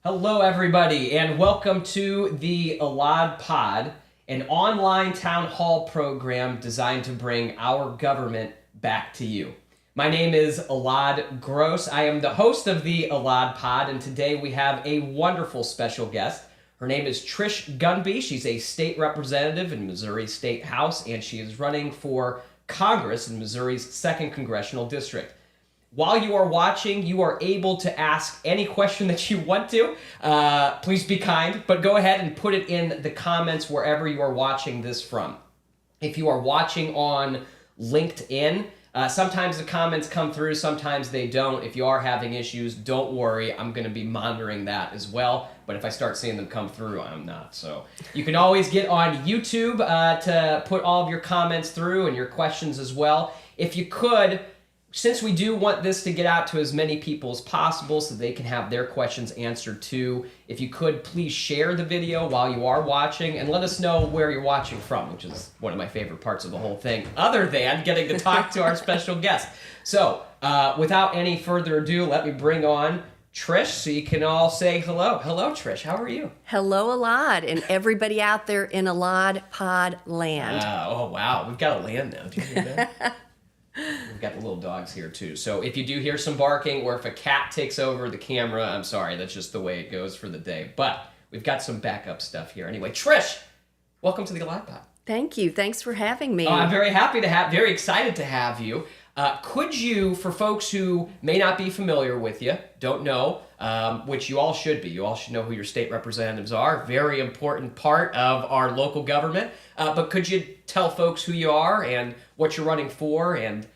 Hello, everybody, and welcome to the EladPod, an online town hall program designed to bring our government back to you. My name is Elad Gross. I am the host of the EladPod, and today we have a wonderful special guest. Her name is Trish Gunby. She's a state representative in Missouri State House, and she is running for Congress in Missouri's 2nd Congressional District. While you are watching, you are able to ask any question that you want to. Please be kind, but go ahead and put it in the comments wherever you are watching this from. If you are watching on LinkedIn, sometimes the comments come through, sometimes they don't. If you are having issues, don't worry. I'm going to be monitoring that as well. But if I start seeing them come through, I'm not. So you can always get on YouTube to put all of your comments through and your questions as well. If you could, since we do want this to get out to as many people as possible so they can have their questions answered too, if you could please share the video while you are watching and let us know where you're watching from, which is one of my favorite parts of the whole thing, other than getting to talk to our special guest. So without any further ado, let me bring on Trish so you can all say hello. Hello, Trish. How are you? Hello, Elad, and everybody out there in EladPod land. Oh, wow. We've got a land now. Do you hear that? We've got the little dogs here too. So if you do hear some barking or if a cat takes over the camera, I'm sorry. That's just the way it goes for the day. But we've got some backup stuff here. Anyway, Trish, welcome to the EladPod. Thank you. Thanks for having me. I'm very excited to have you. Could you, for folks who may not be familiar with you, don't know, which you all should be, you all should know who your state representatives are, very important part of our local government, but could you tell folks who you are and what you're running for, and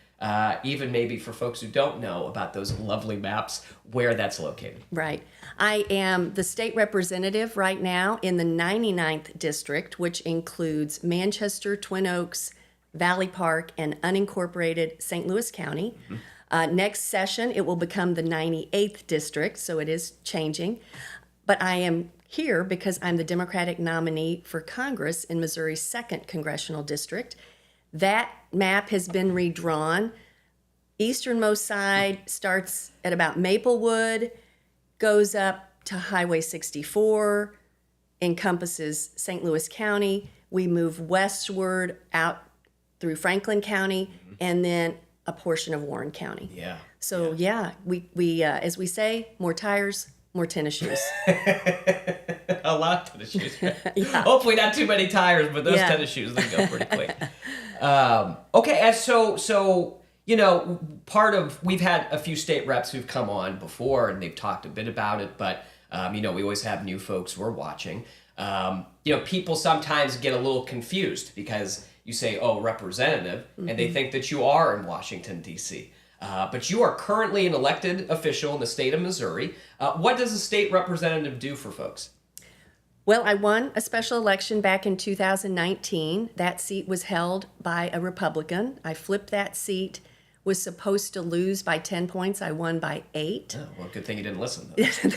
even maybe for folks who don't know about those lovely maps, where that's located? Right. I am the state representative right now in the 99th district, which includes Manchester, Twin Oaks, Valley Park, and unincorporated St. Louis County. Mm-hmm. Next session, it will become the 98th district, so it is changing. But I am here because I'm the Democratic nominee for Congress in Missouri's 2nd Congressional District. That map has been redrawn. Easternmost side starts at about Maplewood, goes up to Highway 64, encompasses St. Louis County. We move westward out through Franklin County, and then a portion of Warren County. Yeah. So we as we say, more tires, more tennis shoes. A lot of tennis shoes. Yeah. Hopefully not too many tires, but those tennis shoes, they go pretty quick. Okay, and so you know, we've had a few state reps who've come on before, and they've talked a bit about it, but you know, we always have new folks who are watching. You know, people sometimes get a little confused because you say, oh, representative, mm-hmm. and they think that you are in Washington, D.C. But you are currently an elected official in the state of Missouri. What does a state representative do for folks? Well, I won a special election back in 2019. That seat was held by a Republican. I flipped that seat, was supposed to lose by 10 points. I won by 8. Oh, well, good thing you didn't listen.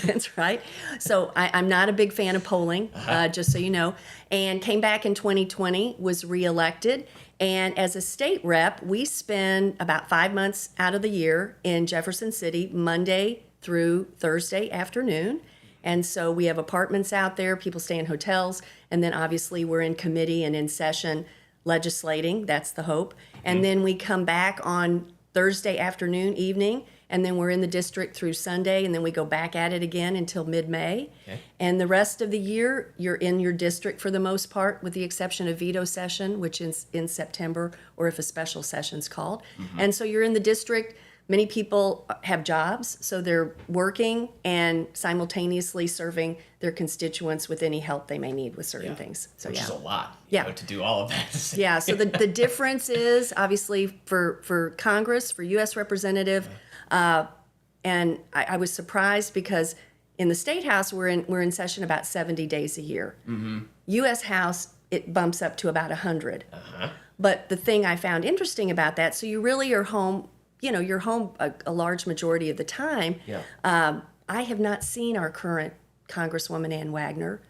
That's right. So I'm not a big fan of polling, just so you know. And came back in 2020, was reelected. And as a state rep, we spend about 5 months out of the year in Jefferson City, Monday through Thursday afternoon. And so we have apartments out there, people stay in hotels, and then obviously we're in committee and in session legislating. That's the hope. And then we come back on Thursday afternoon, evening, and then we're in the district through Sunday, and then we go back at it again until mid-May. Okay. And the rest of the year, you're in your district for the most part, with the exception of veto session, which is in September, or if a special session's called. Mm-hmm. And so you're in the district. Many people have jobs, so they're working and simultaneously serving their constituents with any help they may need with certain things. So, which is a lot, you know, to do all of that. Yeah, so the difference is, obviously, for Congress, for U.S. Representative, and I was surprised because in the State House, we're in session about 70 days a year. Mm-hmm. U.S. House, it bumps up to about 100. Uh-huh. But the thing I found interesting about that, so you really are home. You know, you're home a large majority of the time. Yeah. I have not seen our current Congresswoman Ann Wagner.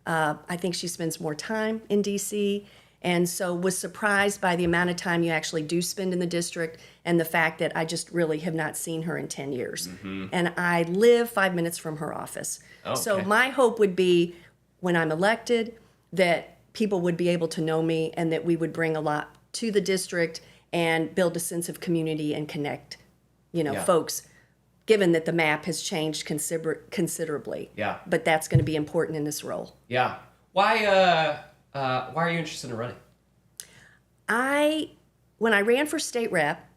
I think she spends more time in D.C., And so was surprised by the amount of time you actually do spend in the district and the fact that I just really have not seen her in 10 years. And I live 5 minutes from her office. So my hope would be when I'm elected that people would be able to know me and that we would bring a lot to the district and build a sense of community and connect, folks, given that the map has changed considerably. Yeah. But that's going to be important in this role. Yeah. Why are you interested in running? When I ran for state rep,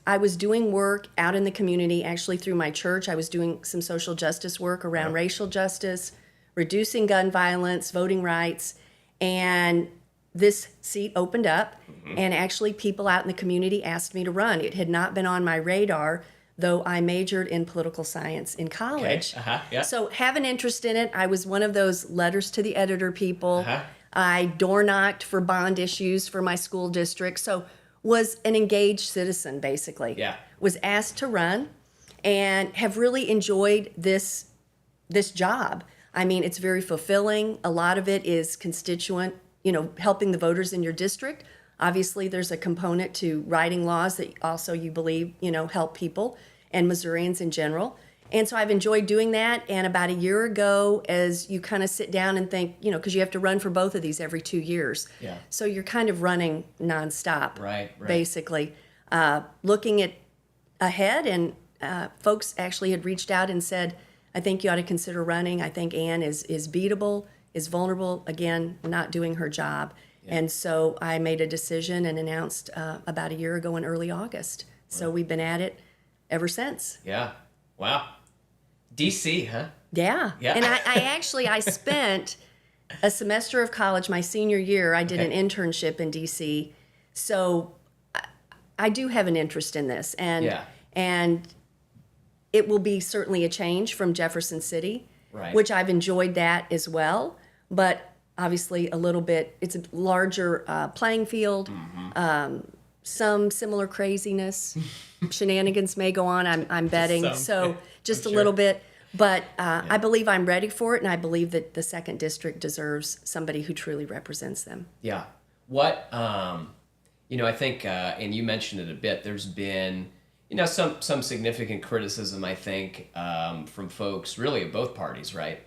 I was doing work out in the community, actually through my church. I was doing some social justice work around racial justice, reducing gun violence, voting rights, and this seat opened up, and actually people out in the community asked me to run. It had not been on my radar, though I majored in political science in college. So have an interest in it. I was one of those letters to the editor people. I door knocked for bond issues for my school district. So was an engaged citizen, basically. Was asked to run and have really enjoyed this job. I mean, it's very fulfilling. A lot of it is constituent, helping the voters in your district. Obviously, there's a component to writing laws that also you believe, help people and Missourians in general. And so I've enjoyed doing that. And about a year ago, as you kind of sit down and think, because you have to run for both of these every 2 years. So you're kind of running nonstop, basically. Looking ahead, and folks actually had reached out and said, I think you ought to consider running. I think Ann is beatable, is vulnerable, again, not doing her job. And so I made a decision and announced about a year ago in early August. So we've been at it ever since. Wow. DC, huh? Yeah. And I spent a semester of college, my senior year, I did an internship in DC. So I do have an interest in this. And it will be certainly a change from Jefferson City, which I've enjoyed that as well. But obviously it's a larger playing field. Some similar craziness. Shenanigans may go on, I'm betting. Just a little bit. But I believe I'm ready for it, and I believe that the 2nd District deserves somebody who truly represents them. Yeah. What, I think, and you mentioned it a bit, there's been, some significant criticism, I think, from folks really of both parties, right,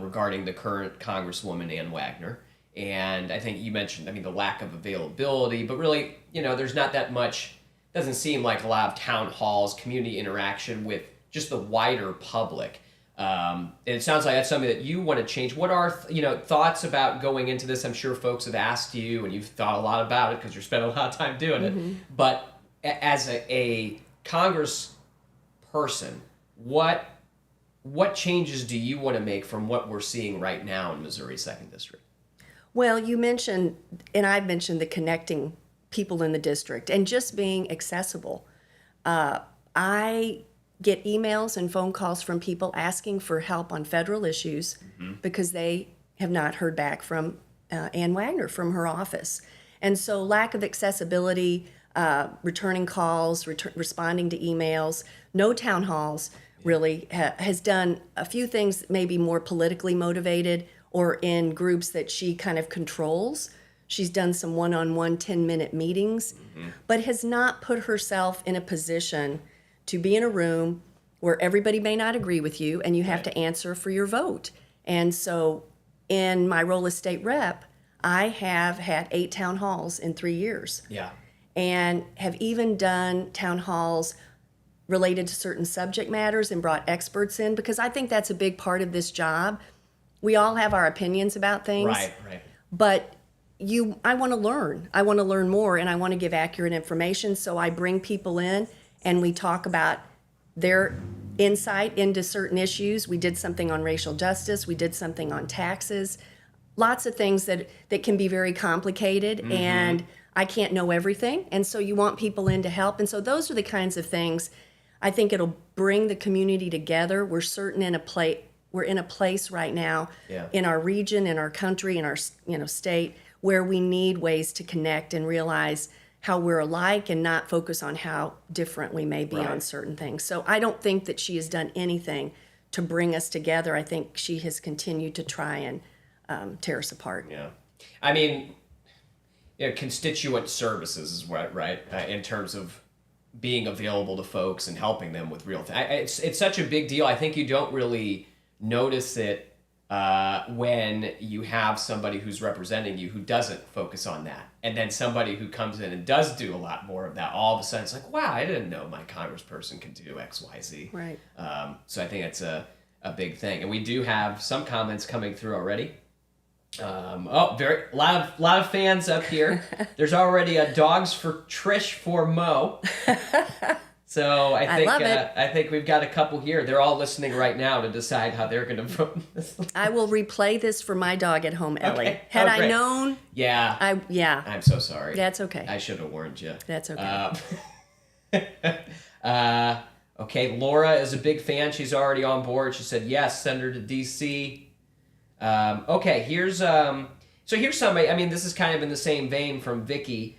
regarding the current Congresswoman Ann Wagner. And I think you mentioned, the lack of availability, but really, there's not that much, doesn't seem like a lot of town halls, community interaction with just the wider public. And it sounds like that's something that you want to change. What are, thoughts about going into this? I'm sure folks have asked you, and you've thought a lot about it because you're spending a lot of time doing it. But as a Congress person, what changes do you want to make from what we're seeing right now in Missouri 2nd District? Well, you mentioned, and I've mentioned, the connecting people in the district and just being accessible. I get emails and phone calls from people asking for help on federal issues because they have not heard back from Ann Wagner from her office. And so lack of accessibility, returning calls, responding to emails, no town halls really has done a few things maybe more politically motivated or in groups that she kind of controls. She's done some one-on-one 10-minute meetings, but has not put herself in a position to be in a room where everybody may not agree with you and you have to answer for your vote. And so in my role as state rep, I have had 8 town halls in 3 years. And have even done town halls related to certain subject matters and brought experts in, because I think that's a big part of this job. We all have our opinions about things. But I want to learn. I want to learn more, and I want to give accurate information. So I bring people in and we talk about their insight into certain issues. We did something on racial justice. We did something on taxes. Lots of things that can be very complicated, and I can't know everything. And so you want people in to help. And so those are the kinds of things I think it'll bring the community together. We're in a place right now in our region, in our country, in our state, where we need ways to connect and realize how we're alike and not focus on how different we may be on certain things. So I don't think that she has done anything to bring us together. I think she has continued to try and tear us apart. I mean, constituent services is what, right? In terms of being available to folks and helping them with real things. It's such a big deal. I think you don't really notice it when you have somebody who's representing you who doesn't focus on that. And then somebody who comes in and does do a lot more of that, all of a sudden it's like, wow, I didn't know my congressperson could do X, Y, Z. Right. So I think that's a big thing. And we do have some comments coming through already. A lot of fans up here. There's already a dogs for Trish for Mo. So I love it. I think we've got a couple here. They're all listening right now to decide how they're going to vote. I will replay this for my dog at home, Ellie. Okay. Had I great. known, Yeah. I'm so sorry. That's okay. I should have warned you. That's okay. Okay, Laura is a big fan. She's already on board. She said yes, send her to DC. Okay, here's somebody. I mean, this is kind of in the same vein from Vicky.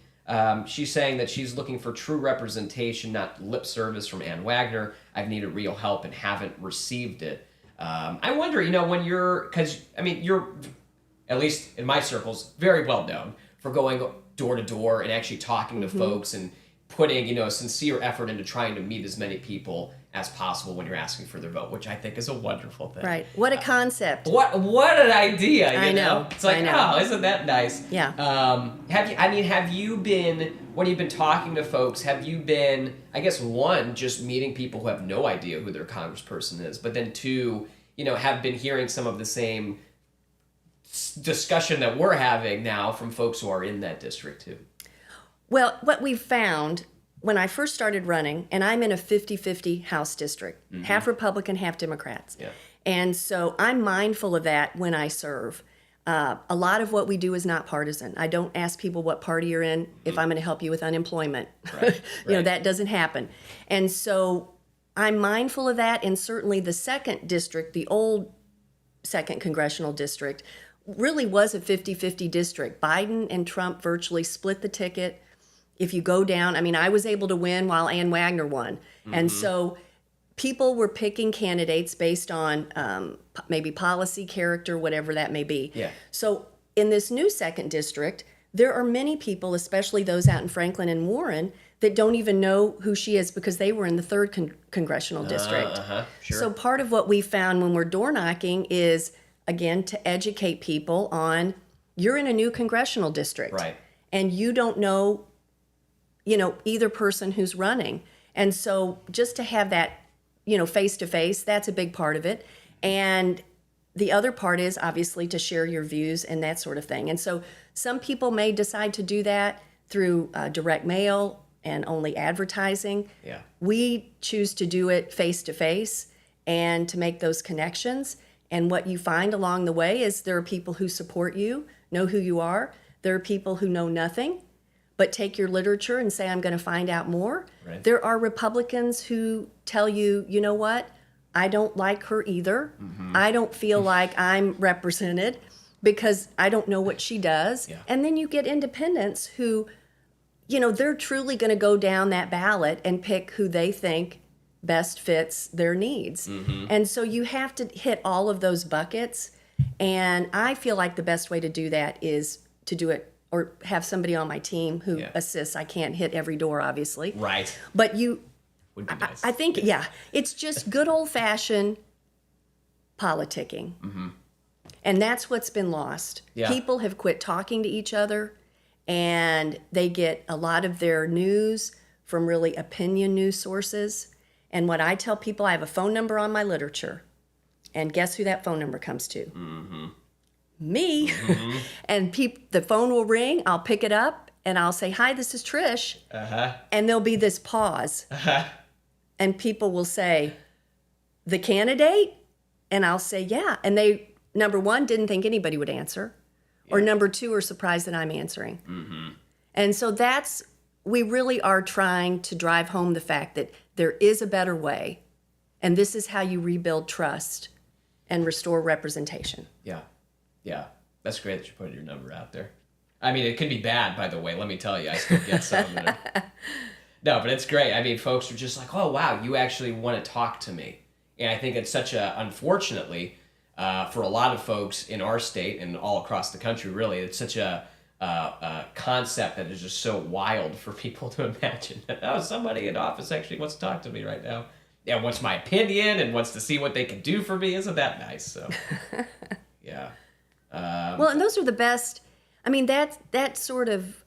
She's saying that she's looking for true representation, not lip service from Ann Wagner. I've needed real help and haven't received it. I wonder, when you're at least in my circles, very well known for going door to door and actually talking to folks and putting, a sincere effort into trying to meet as many people as possible when you're asking for their vote, which I think is a wonderful thing. Right. What a concept. What an idea, I know. It's like, oh, isn't that nice? Yeah. Have you been, when you've been talking to folks, have you been, I guess, one, just meeting people who have no idea who their congressperson is, but then two, have been hearing some of the same discussion that we're having now from folks who are in that district too? Well, what we've found when I first started running, and I'm in a 50-50 House district, half Republican, half Democrats. Yeah. And so I'm mindful of that when I serve. A lot of what we do is not partisan. I don't ask people what party you're in if I'm going to help you with unemployment. Right. That doesn't happen. And so I'm mindful of that, and certainly the second district, the old second congressional district, really was a 50-50 district. Biden and Trump virtually split the ticket. If you go down, I was able to win while Ann Wagner won. And so people were picking candidates based on maybe policy, character, whatever that may be. Yeah. So in this new second district, there are many people, especially those out in Franklin and Warren, that don't even know who she is because they were in the third congressional district. Sure. So part of what we found when we're door knocking is, again, to educate people on, you're in a new congressional district. Right. And you don't know either person who's running. And so just to have that, face to face, that's a big part of it. And the other part is obviously to share your views and that sort of thing. And so some people may decide to do that through direct mail and only advertising. Yeah. We choose to do it face to face and to make those connections. And what you find along the way is there are people who support you, know who you are. There are people who know nothing, but take your literature and say, I'm going to find out more. Right. There are Republicans who tell you, you know what? I don't like her either. I don't feel like I'm represented because I don't know what she does. Yeah. And then you get independents who, they're truly going to go down that ballot and pick who they think best fits their needs. And so you have to hit all of those buckets. And I feel like the best way to do that is to do it or have somebody on my team who assists. I can't hit every door, obviously. Right. But would be nice. I think, it's just good old-fashioned politicking. And that's what's been lost. Yeah. People have quit talking to each other, and they get a lot of their news from really opinion news sources. And what I tell people, I have a phone number on my literature. And guess who that phone number comes to? Me. And the phone will ring, I'll pick it up, and I'll say, hi, this is Trish. And there'll be this pause. And people will say, the candidate? And I'll say, yeah. And they, number one, didn't think anybody would answer. Or number two, are surprised that I'm answering. And so we really are trying to drive home the fact that there is a better way. And this is how you rebuild trust and restore representation. Yeah, that's great that you're putting your number out there. It could be bad, by the way. Let me tell you, I still get some. No, but it's great. Folks are just like, oh, wow, you actually want to talk to me. And I think it's unfortunately, for a lot of folks in our state and all across the country, really, it's such a concept that is just so wild for people to imagine. Oh, somebody in office actually wants to talk to me right now. Yeah, wants my opinion and wants to see what they can do for me. Isn't that nice? So, yeah. Well, and those are the best. I mean, that sort of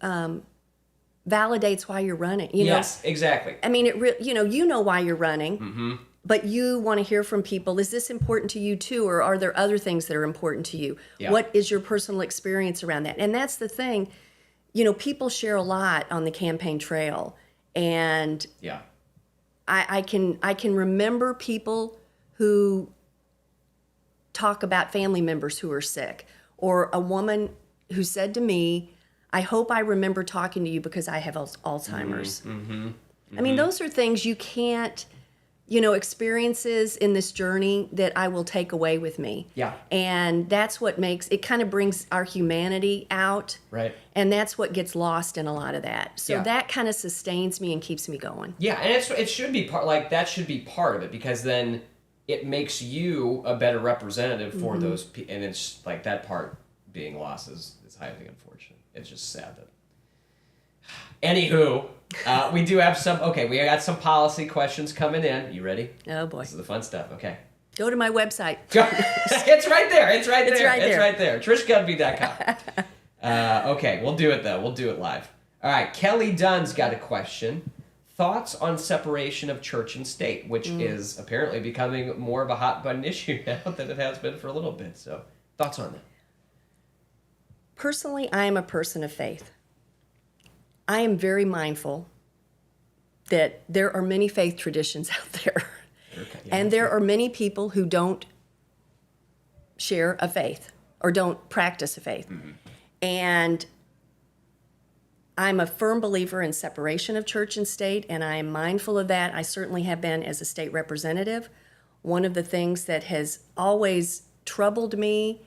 validates why you're running. Yes, exactly. I mean, you know why you're running, but you want to hear from people. Is this important to you too, or are there other things that are important to you? Yeah. What is your personal experience around that? And that's the thing. People share a lot on the campaign trail, and Yeah. I can remember people who talk about family members who are sick, or a woman who said to me, I hope I remember talking to you because I have Alzheimer's. I mean, those are things you can't, experiences in this journey that I will take away with me. Yeah. And that's what it kind of brings our humanity out. Right. And that's what gets lost in a lot of that. So Yeah. that kind of sustains me and keeps me going. Yeah, and it should be that should be part of it, because then it makes you a better representative for those people, and it's like that part being lost is highly unfortunate. It's just sad that. Anywho, we do have we got some policy questions coming in. You ready? Oh boy. This is the fun stuff. Okay. Go to my website. It's right there. It's right there. It's right there. TrishGunby.com. Okay, we'll do it though. We'll do it live. All right, Kelly Dunn's got a question. Thoughts on separation of church and state, which is apparently becoming more of a hot button issue now than it has been for a little bit. So, thoughts on that? Personally, I am a person of faith. I am very mindful that there are many faith traditions out there. Okay, yeah, And there are many people who don't share a faith or don't practice a faith. And I'm a firm believer in separation of church and state, and I am mindful of that. I certainly have been as a state representative. One of the things that has always troubled me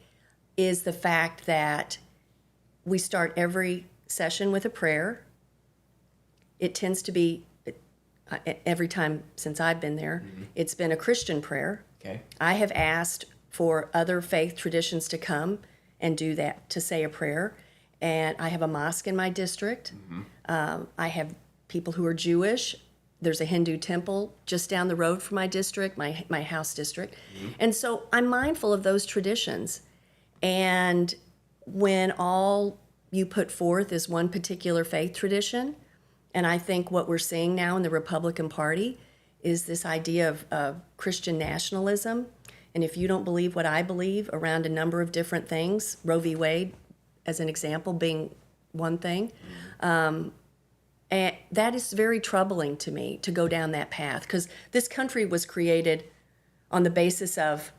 is the fact that we start every session with a prayer. It tends to be, every time since I've been there, it's been a Christian prayer. Okay. I have asked for other faith traditions to come and do that, to say a prayer. And I have a mosque in my district. I have people who are Jewish. There's a Hindu temple just down the road from my district, my house district. And so I'm mindful of those traditions. And when all you put forth is one particular faith tradition, and I think what we're seeing now in the Republican Party is this idea of Christian nationalism. And if you don't believe what I believe around a number of different things, Roe v. Wade, as an example, being one thing, and that is very troubling to me to go down that path, because this country was created on the basis of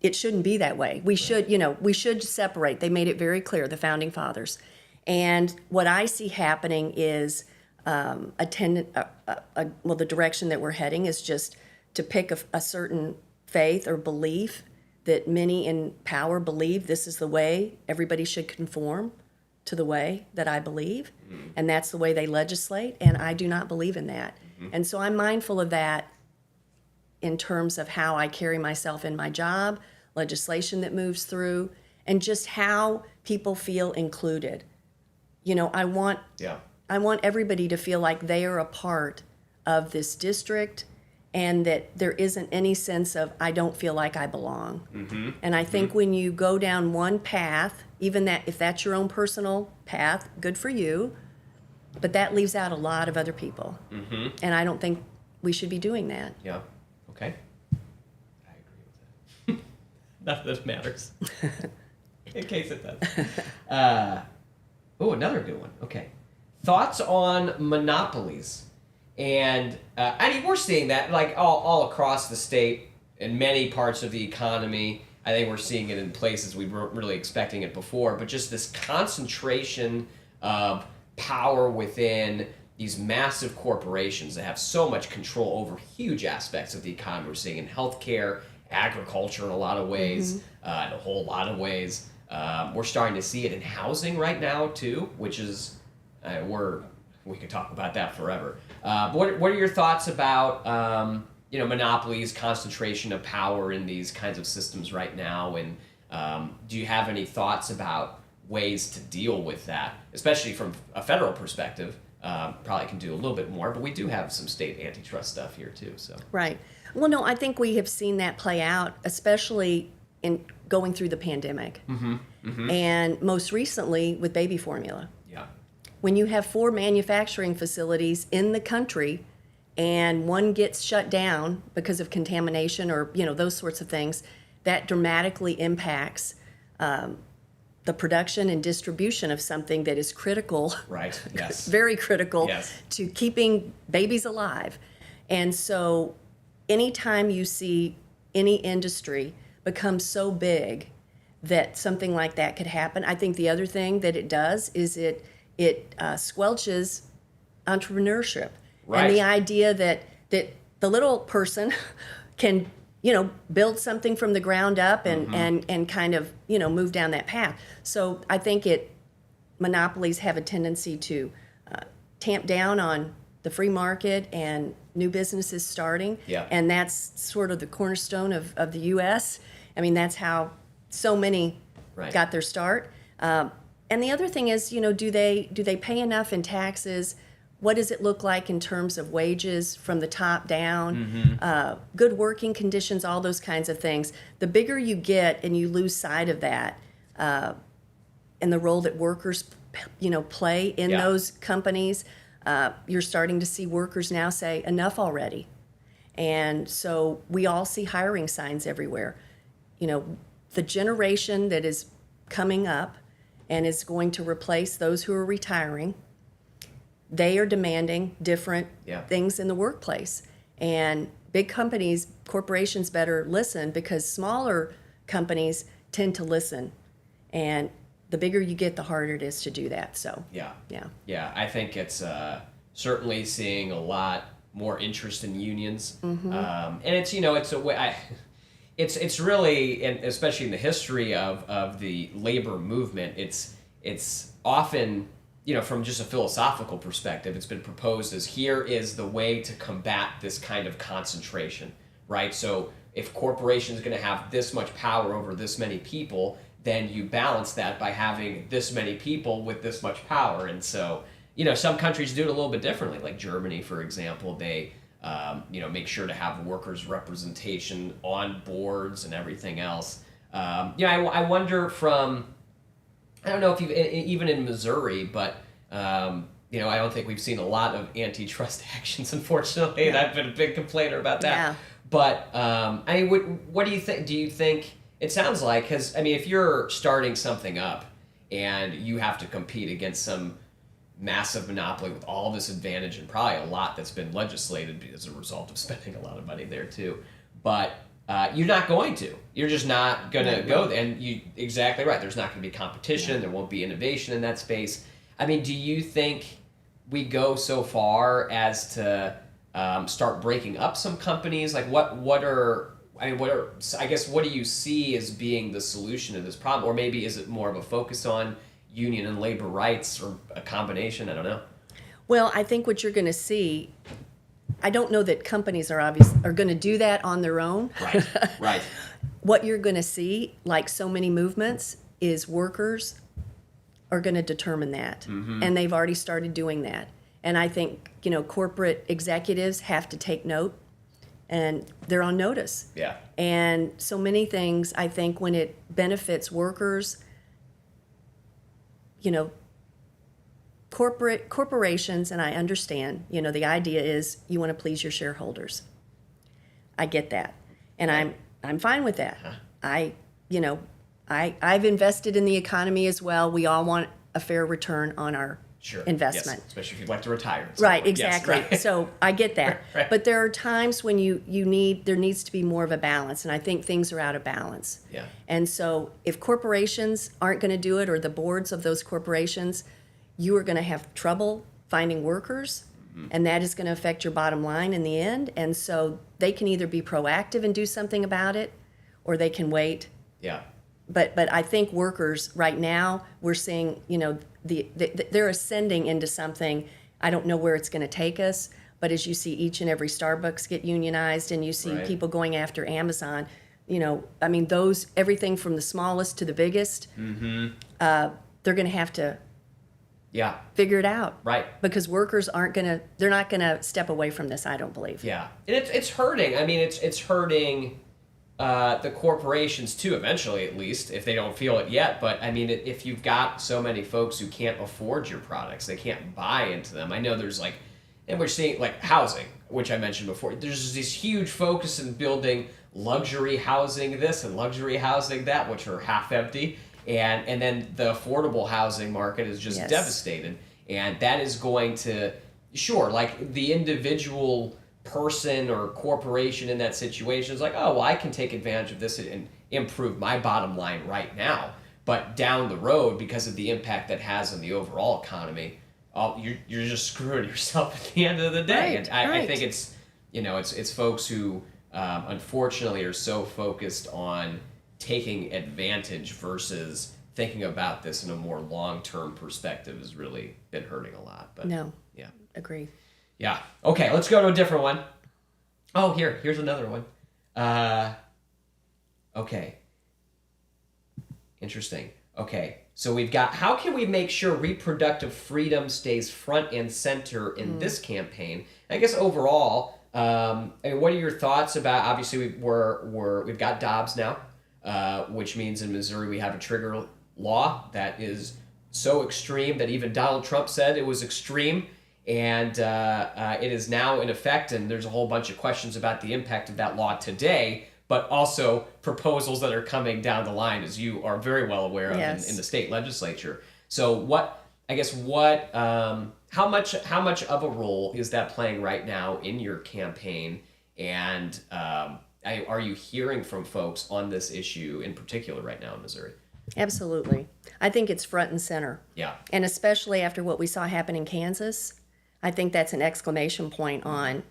it shouldn't be that way. We should separate. They made it very clear, the founding fathers. And what I see happening is the direction that we're heading is just to pick a certain faith or belief that many in power believe this is the way everybody should conform to, the way that I believe, and that's the way they legislate, and I do not believe in that. And so I'm mindful of that in terms of how I carry myself in my job, legislation that moves through, and just how people feel included. I want everybody to feel like they are a part of this district, and that there isn't any sense of, I don't feel like I belong. And I think when you go down one path, even that, if that's your own personal path, good for you, but that leaves out a lot of other people. And I don't think we should be doing that. Yeah. Okay. I agree with that. Not that it matters. In case it does. Another good one. Okay. Thoughts on monopolies. And I mean, we're seeing that like all across the state in many parts of the economy. I think we're seeing it in places we weren't really expecting it before, but just this concentration of power within these massive corporations that have so much control over huge aspects of the economy. We're seeing in healthcare, agriculture in a lot of ways, in a whole lot of ways. We're starting to see it in housing right now too, which is we could talk about that forever. What are your thoughts about monopolies, concentration of power in these kinds of systems right now, and do you have any thoughts about ways to deal with that, especially from a federal perspective. Probably can do a little bit more, but we do have some state antitrust stuff here too. So Right. Well, no, I think we have seen that play out, especially in going through the pandemic. And most recently with baby formula. yeah, When you have 4 manufacturing facilities in the country and one gets shut down because of contamination or, those sorts of things, that dramatically impacts the production and distribution of something that is critical, right, yes, very critical Yes. to keeping babies alive. And so anytime you see any industry become so big that something like that could happen, I think the other thing that it does is it squelches entrepreneurship. Right. And the idea that the little person can build something from the ground up and kind of move down that path. So I think monopolies have a tendency to tamp down on the free market and new businesses starting. Yeah. And that's sort of the cornerstone of the U.S. I mean, that's how so many Right. got their start. And the other thing is, do they pay enough in taxes? What does it look like in terms of wages from the top down? Good working conditions, all those kinds of things. The bigger you get and you lose sight of that, and the role that workers, play in Yeah. those companies, you're starting to see workers now say, enough already. And so we all see hiring signs everywhere. The generation that is coming up and is going to replace those who are retiring, they are demanding different Yeah. things in the workplace. And big companies, corporations better listen, because smaller companies tend to listen. And the bigger you get, the harder it is to do that. So, yeah, yeah. yeah. I think it's certainly seeing a lot more interest in unions, and it's it's a way. It's really, and especially in the history of the labor movement, it's often, from just a philosophical perspective, it's been proposed as here is the way to combat this kind of concentration, right? So if corporations are going to have this much power over this many people, then you balance that by having this many people with this much power. And so, some countries do it a little bit differently, like Germany, for example. They make sure to have workers' representation on boards and everything else. I wonder I don't know if you've, even in Missouri, but, I don't think we've seen a lot of antitrust actions, unfortunately, and I've been a big complainer about that. Yeah. But, what do you think? Do you think, it sounds like, because, if you're starting something up and you have to compete against some massive monopoly with all this advantage and probably a lot that's been legislated as a result of spending a lot of money there too. But you're not going to. You're just not going to go there. And you exactly right. There's not going to be competition. There won't be innovation in that space. Do you think we go so far as to start breaking up some companies? Like what do you see as being the solution to this problem? Or maybe is it more of a focus on union and labor rights, or a combination? I don't know. Well, I think what you're going to see, I don't know that companies are going to do that on their own. Right. What you're going to see, like so many movements, is workers are going to determine that. And they've already started doing that. And I think, corporate executives have to take note, and they're on notice. Yeah. And so many things, I think, when it benefits workers, corporations, and I understand, the idea is you want to please your shareholders. I get that. And I'm fine with that. I've invested in the economy as well. We all want a fair return on our investment. Yes. Especially if you'd like to retire. Right, exactly. Yes, right. So I get that. Right. But there are times when there needs to be more of a balance, and I think things are out of balance. Yeah. And so if corporations aren't going to do it, or the boards of those corporations, you are going to have trouble finding workers, and that is going to affect your bottom line in the end. And so they can either be proactive and do something about it, or they can wait. Yeah. But I think workers right now, we're seeing, they're ascending into something. I don't know where it's going to take us, but as you see each and every Starbucks get unionized, and you see people going after Amazon, everything from the smallest to the biggest, they're going to have to Yeah. figure it out. Right. Because workers they're not going to step away from this, I don't believe. Yeah. And it's hurting. I mean, it's hurting the corporations too, eventually at least, if they don't feel it yet. But I mean, if you've got so many folks who can't afford your products, they can't buy into them. I know there's and we're seeing housing, which I mentioned before. There's this huge focus in building luxury housing this and luxury housing that, which are half empty. And then the affordable housing market is just devastated. And that is going to, the individual person or corporation in that situation is oh, well, I can take advantage of this and improve my bottom line right now. But down the road, because of the impact that has on the overall economy, you're just screwing yourself at the end of the day. Right, And I think it's, it's folks who unfortunately are so focused on taking advantage versus thinking about this in a more long-term perspective has really been hurting a lot. But No. Yeah. Agree. Yeah. Okay, let's go to a different one. Oh, here's another one. Okay. Interesting. Okay. So we've got, how can we make sure reproductive freedom stays front and center in this campaign? I guess overall, what are your thoughts about, obviously we've got Dobbs now, which means in Missouri we have a trigger law that is so extreme that even Donald Trump said it was extreme, and it is now in effect, and there's a whole bunch of questions about the impact of that law today, but also proposals that are coming down the line, as you are very well aware of in the state legislature. So how much of a role is that playing right now in your campaign, and are you hearing from folks on this issue in particular right now in Missouri? Absolutely. I think it's front and center. Yeah. And especially after what we saw happen in Kansas, I think that's an exclamation point on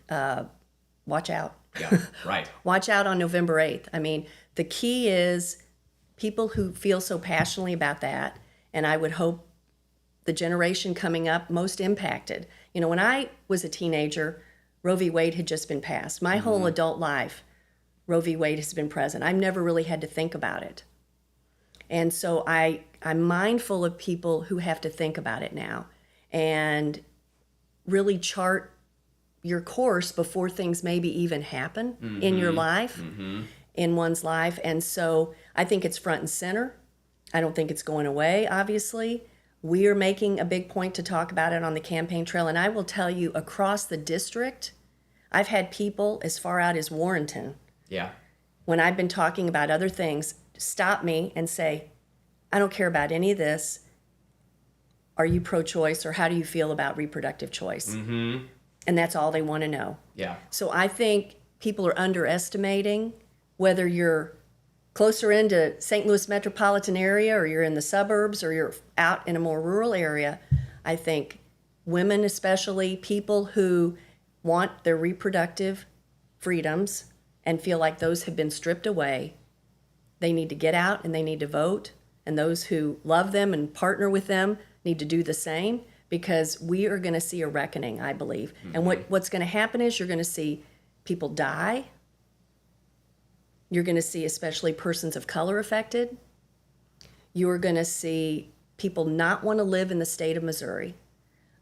watch out. Yeah, right. Watch out on November 8th. I mean, the key is people who feel so passionately about that, and I would hope the generation coming up most impacted. When I was a teenager, Roe v. Wade had just been passed. My whole adult life, Roe v. Wade has been present. I've never really had to think about it. And so I'm mindful of people who have to think about it now and really chart your course before things maybe even happen in your life, in one's life. And so I think it's front and center. I don't think it's going away, obviously. We are making a big point to talk about it on the campaign trail. And I will tell you, across the district, I've had people as far out as Warrenton, when I've been talking about other things, stop me and say, I don't care about any of this. Are you pro-choice, or how do you feel about reproductive choice? And that's all they want to know. Yeah. So I think people are underestimating whether you're closer into St. Louis metropolitan area, or you're in the suburbs, or you're out in a more rural area. I think women, especially people who want their reproductive freedoms and feel like those have been stripped away, they need to get out and they need to vote. And those who love them and partner with them need to do the same, because we are going to see a reckoning, I believe. And what's going to happen is you're going to see people die. You're going to see especially persons of color affected. You're going to see people not want to live in the state of Missouri.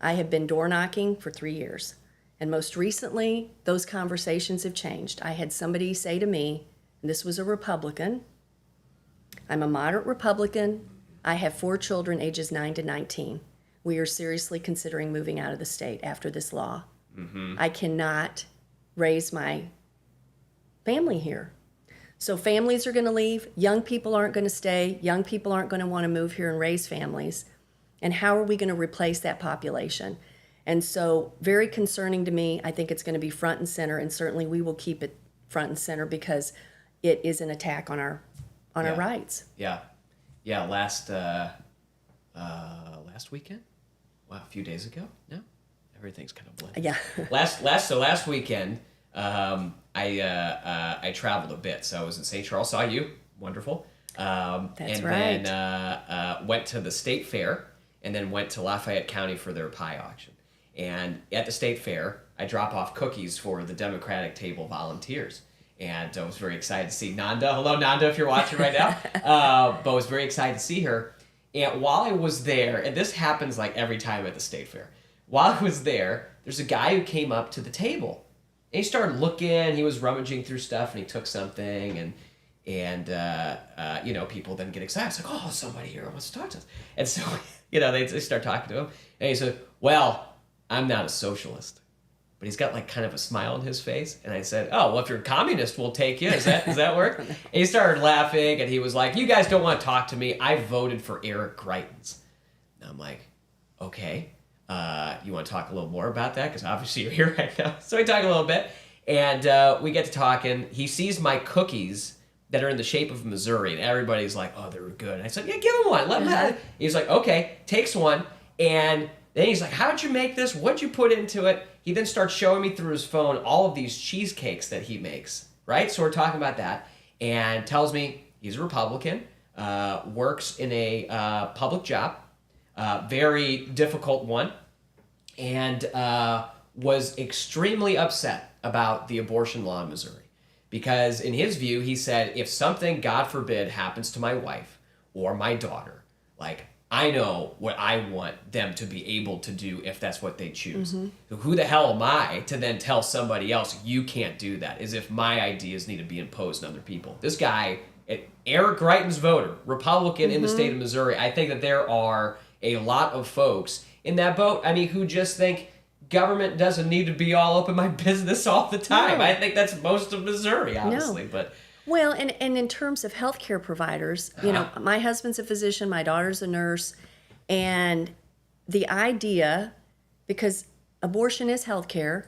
I have been door knocking for 3 years. And most recently, those conversations have changed. I had somebody say to me, and this was a Republican, I'm a moderate Republican. I have 4 children ages 9 to 19. We are seriously considering moving out of the state after this law. I cannot raise my family here. So families are going to leave. Young people aren't going to stay. Young people aren't going to want to move here and raise families. And how are we going to replace that population? And so very concerning to me. I think it's going to be front and center, and certainly we will keep it front and center because it is an attack on our rights. Yeah. Last weekend? Wow, a few days ago? No? Everything's kind of blended. Yeah. last weekend, I traveled a bit. So I was in St. Charles, saw you. Wonderful. That's right. Then went to the state fair, and then went to Lafayette County for their pie auction. And at the state fair, I drop off cookies for the Democratic Table volunteers. And I was very excited to see Nanda. Hello, Nanda, if you're watching right now. But I was very excited to see her. And while I was there, and this happens like every time at the state fair, while I was there, there's a guy who came up to the table. And he started looking, he was rummaging through stuff, and he took something, and people then get excited. It's like, oh, somebody here wants to talk to us. And so, they start talking to him. And he said, well, I'm not a socialist. But he's got like kind of a smile on his face. And I said, oh, well, if you're a communist, we'll take you. Does that work? And he started laughing, and he was like, you guys don't want to talk to me. I voted for Eric Greitens. And I'm like, okay. You want to talk a little more about that? Because obviously you're here right now. So we talk a little bit. And we get to talking. He sees my cookies that are in the shape of Missouri. And everybody's like, oh, they were good. And I said, yeah, give him one. Let him have it. He's like, okay. Takes one. And then he's like, how'd you make this? What'd you put into it? He then starts showing me through his phone all of these cheesecakes that he makes, right? So we're talking about that, and tells me he's a Republican, works in a public job, very difficult one, and was extremely upset about the abortion law in Missouri. Because in his view, he said, if something, God forbid, happens to my wife or my daughter, like, I know what I want them to be able to do if that's what they choose. So who the hell am I to then tell somebody else you can't do that, as if my ideas need to be imposed on other people? This guy, Eric Greitens voter, Republican in the state of Missouri, I think that there are a lot of folks in that boat, who just think government doesn't need to be all up in my business all the time. No. I think that's most of Missouri, honestly. No. But well, and in terms of healthcare providers, my husband's a physician, my daughter's a nurse, and the idea, because abortion is healthcare,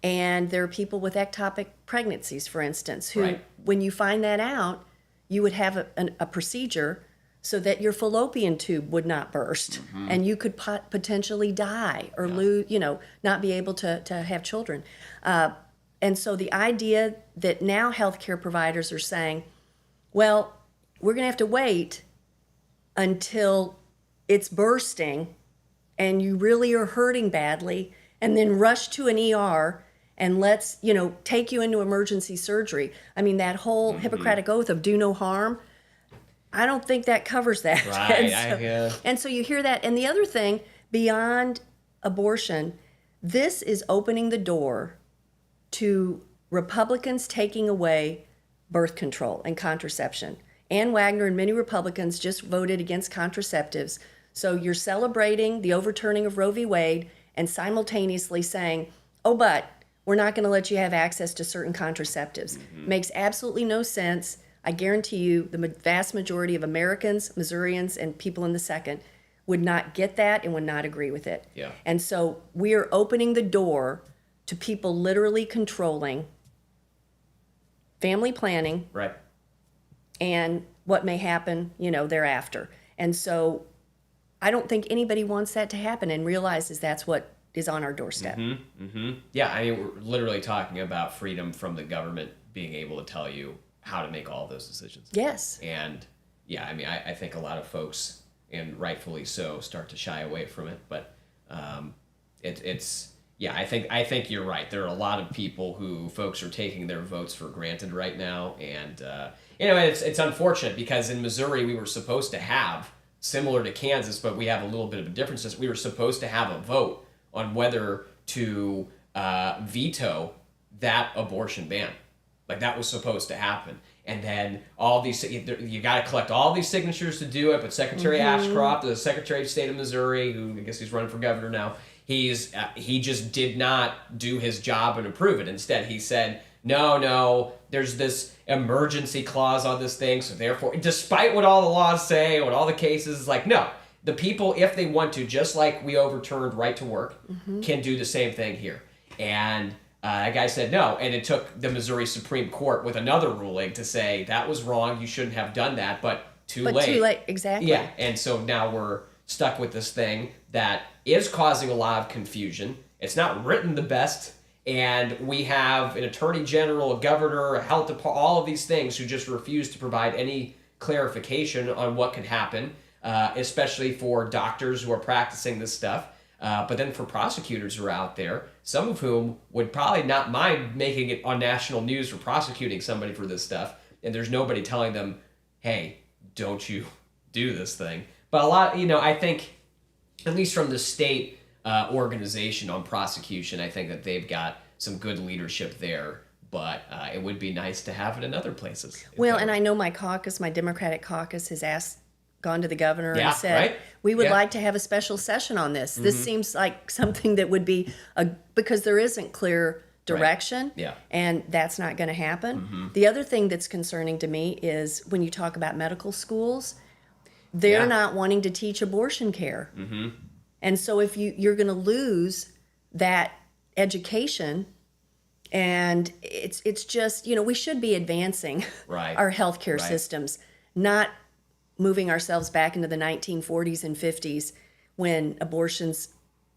and there are people with ectopic pregnancies, for instance, who, when you find that out, you would have a procedure so that your fallopian tube would not burst, and you could potentially die or lose, not be able to have children. And so the idea that now healthcare providers are saying, well, we're going to have to wait until it's bursting and you really are hurting badly, and then rush to an ER and let's, take you into emergency surgery. That whole Hippocratic oath of do no harm, I don't think that covers that. Right. And so you hear that. And the other thing, beyond abortion, this is opening the door to Republicans taking away birth control and contraception. Ann Wagner and many Republicans just voted against contraceptives. So you're celebrating the overturning of Roe v. Wade and simultaneously saying, oh, but we're not going to let you have access to certain contraceptives. Makes absolutely no sense. I guarantee you the vast majority of Americans, Missourians, and people in the second would not get that and would not agree with it. Yeah. And so we are opening the door to people literally controlling family planning, right, and what may happen, thereafter. And so I don't think anybody wants that to happen and realizes that's what is on our doorstep. Yeah, we're literally talking about freedom from the government being able to tell you how to make all those decisions. Yes. And I think a lot of folks, and rightfully so, start to shy away from it. But I think you're right. There are a lot of people who folks are taking their votes for granted right now, and it's unfortunate because in Missouri we were supposed to have, similar to Kansas, but we have a little bit of a difference. We were supposed to have a vote on whether to veto that abortion ban. Like, that was supposed to happen. And then all these, you got to collect all these signatures to do it, but Secretary Ashcroft, the Secretary of State of Missouri, who I guess he's running for governor now, he just did not do his job and approve it. Instead, he said, no, there's this emergency clause on this thing, so therefore, despite what all the laws say, what all the cases, no, the people, if they want to, just like we overturned right to work, can do the same thing here. And that guy said no, and it took the Missouri Supreme Court with another ruling to say that was wrong, you shouldn't have done that, but too late, exactly. Yeah, and so now we're stuck with this thing that is causing a lot of confusion. It's not written the best, and we have an attorney general, a governor, a health department, all of these things who just refuse to provide any clarification on what could happen, especially for doctors who are practicing this stuff. But then for prosecutors who are out there, some of whom would probably not mind making it on national news for prosecuting somebody for this stuff, and there's nobody telling them, hey, don't you do this thing. But a lot, I think, at least from the state organization on prosecution, I think that they've got some good leadership there. But it would be nice to have it in other places. Well, and I know my Democratic caucus, has gone to the governor and said, right? we would like to have a special session on this. This seems like something that would be, because there isn't clear direction, and that's not going to happen. The other thing that's concerning to me is when you talk about medical schools, they're not wanting to teach abortion care. And so if you're going to lose that education, and it's just, we should be advancing our healthcare systems, not moving ourselves back into the 1940s and 50s when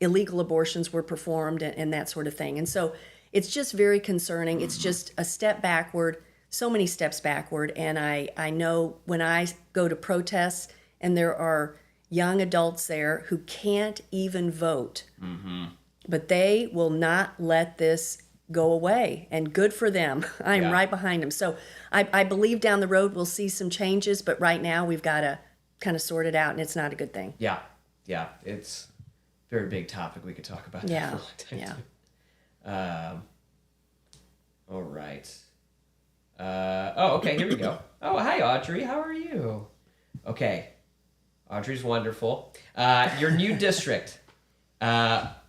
illegal abortions were performed and that sort of thing. And so it's just very concerning. It's just a step backward, so many steps backward. And I know when I go to protests and there are young adults there who can't even vote, but they will not let this go away, and good for them. I'm right behind them. So I believe down the road we'll see some changes, but right now we've got to kind of sort it out, and it's not a good thing. Yeah, it's a very big topic. We could talk about that for a long time too. All right. Okay, here we go. Oh, hi, Audrey. How are you? Okay. Audrey's wonderful. Your new district,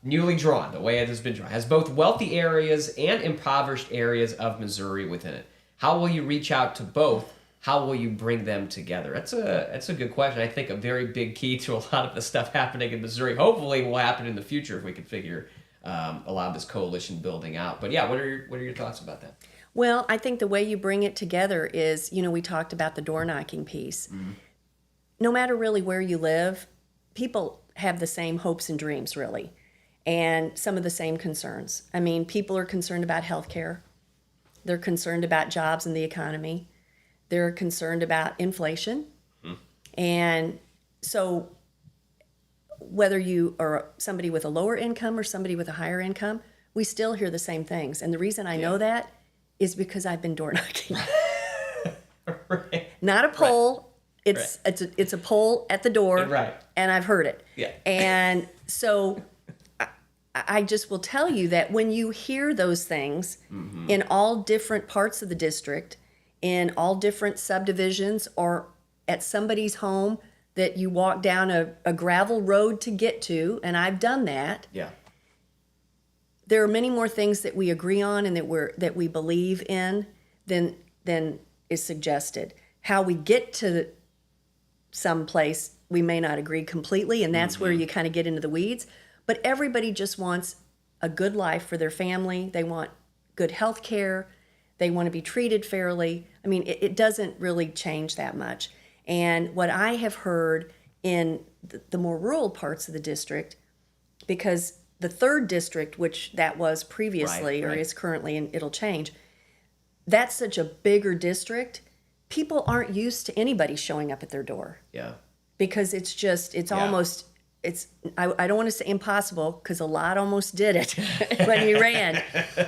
newly drawn, the way it has been drawn, has both wealthy areas and impoverished areas of Missouri within it. How will you reach out to both? How will you bring them together? That's a good question. I think a very big key to a lot of the stuff happening in Missouri, hopefully will happen in the future if we can figure a lot of this coalition building out. But yeah, what are your thoughts about that? Well, I think the way you bring it together is, we talked about the door knocking piece. No matter really where you live, people have the same hopes and dreams, really, and some of the same concerns. I mean, people are concerned about healthcare. They're concerned about jobs and the economy. They're concerned about inflation. And so whether you are somebody with a lower income or somebody with a higher income, we still hear the same things. And the reason I know that is because I've been door knocking. Not a poll. It's a poll at the door, and I've heard it. And so I just will tell you that when you hear those things in all different parts of the district, in all different subdivisions, or at somebody's home that you walk down a gravel road to get to, and I've done that. There are many more things that we agree on and that we believe in than is suggested. How we get to some place we may not agree completely, and that's where you kind of get into the weeds. But everybody just wants a good life for their family. They want good health care. They want to be treated fairly. I mean, it doesn't really change that much. And what I have heard in the more rural parts of the district, because the 3rd district, which that was previously or is currently, and it'll change, that's such a bigger district. People aren't used to anybody showing up at their door. Because it's almost, I don't want to say impossible, because Elad almost did it when he ran.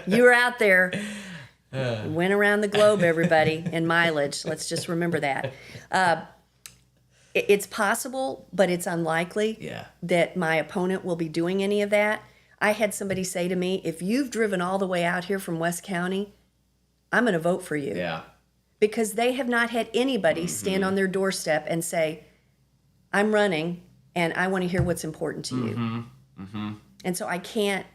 You were out there, went around the globe, everybody, in mileage. Let's just remember that. It's possible, but it's unlikely that my opponent will be doing any of that. I had somebody say to me, if you've driven all the way out here from West County, I'm going to vote for you. Because they have not had anybody stand on their doorstep and say, I'm running and I want to hear what's important to you. And so I can't,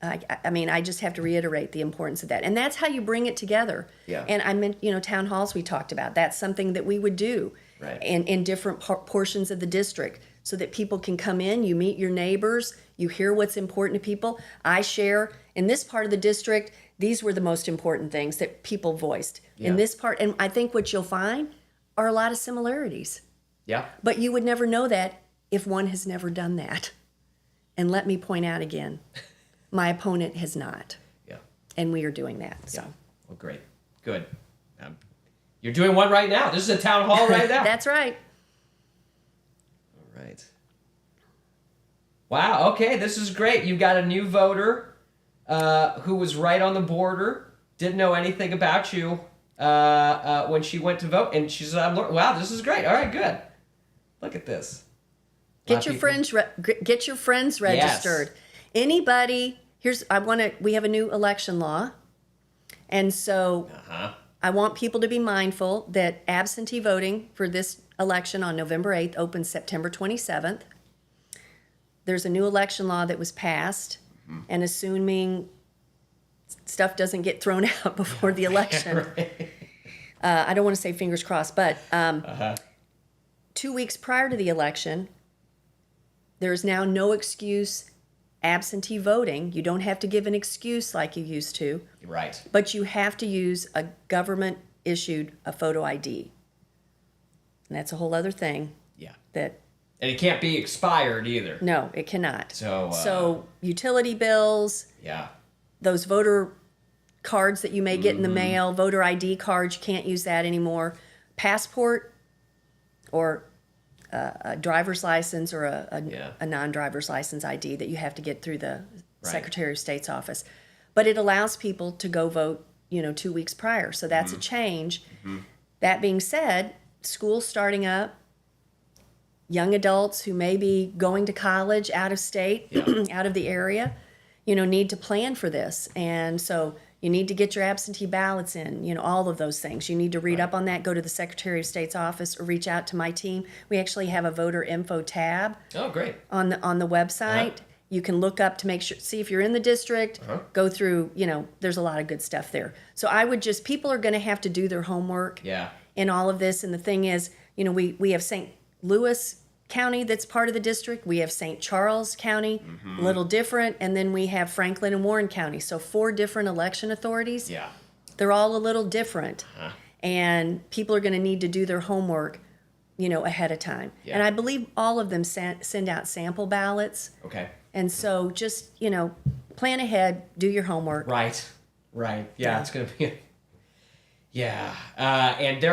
I just have to reiterate the importance of that. And that's how you bring it together. And I meant, town halls we talked about. That's something that we would do in different portions of the district so that people can come in, you meet your neighbors, you hear what's important to people. I share, in this part of the district, these were the most important things that people voiced. In this part, and I think what you'll find are a lot of similarities. But you would never know that if one has never done that. And let me point out again, my opponent has not. And we are doing that. So. Well, great. Good. You're doing one right now. This is a town hall right now. That's right. All right. Wow, okay, this is great. You got a new voter who was right on the border, didn't know anything about you when she went to vote, and she said, wow, this is great. All right, good. Look at this. Get your friends registered. Yes. Anybody, we have a new election law. And so I want people to be mindful that absentee voting for this election on November 8th opens September 27th. There's a new election law that was passed, and assuming stuff doesn't get thrown out before the election, Right. I don't want to say fingers crossed, but 2 weeks prior to the election, there is now no excuse absentee voting. You don't have to give an excuse like you used to, Right. but you have to use a government-issued a photo ID. And that's a whole other thing Yeah. that, And it can't be expired either. no, it cannot. So, utility bills, yeah. those voter cards that you may get in the mail, voter ID cards, you can't use that anymore. Passport or a driver's license or a non-driver's license ID that you have to get through the Secretary of State's office. But it allows people to go vote, 2 weeks prior. So that's a change. That being said, school's starting up. Young adults who may be going to college out of state, out of the area, need to plan for this. And so you need to get your absentee ballots in, all of those things. You need to read up on that, go to the Secretary of State's office, or reach out to my team. We actually have a voter info tab Oh, great. on the website. You can look up to make sure, see if you're in the district, go through, there's a lot of good stuff there. So I would people are going to have to do their homework in all of this. And the thing is, we have St. Louis County that's part of the district. We have St. Charles County, a little different. And then we have Franklin and Warren County. So 4 different election authorities. Yeah. They're all a little different. And people are going to need to do their homework, ahead of time. Yeah. And I believe all of them send out sample ballots. Okay. And so just, plan ahead, do your homework. Right. Yeah, it's going to be... Yeah. And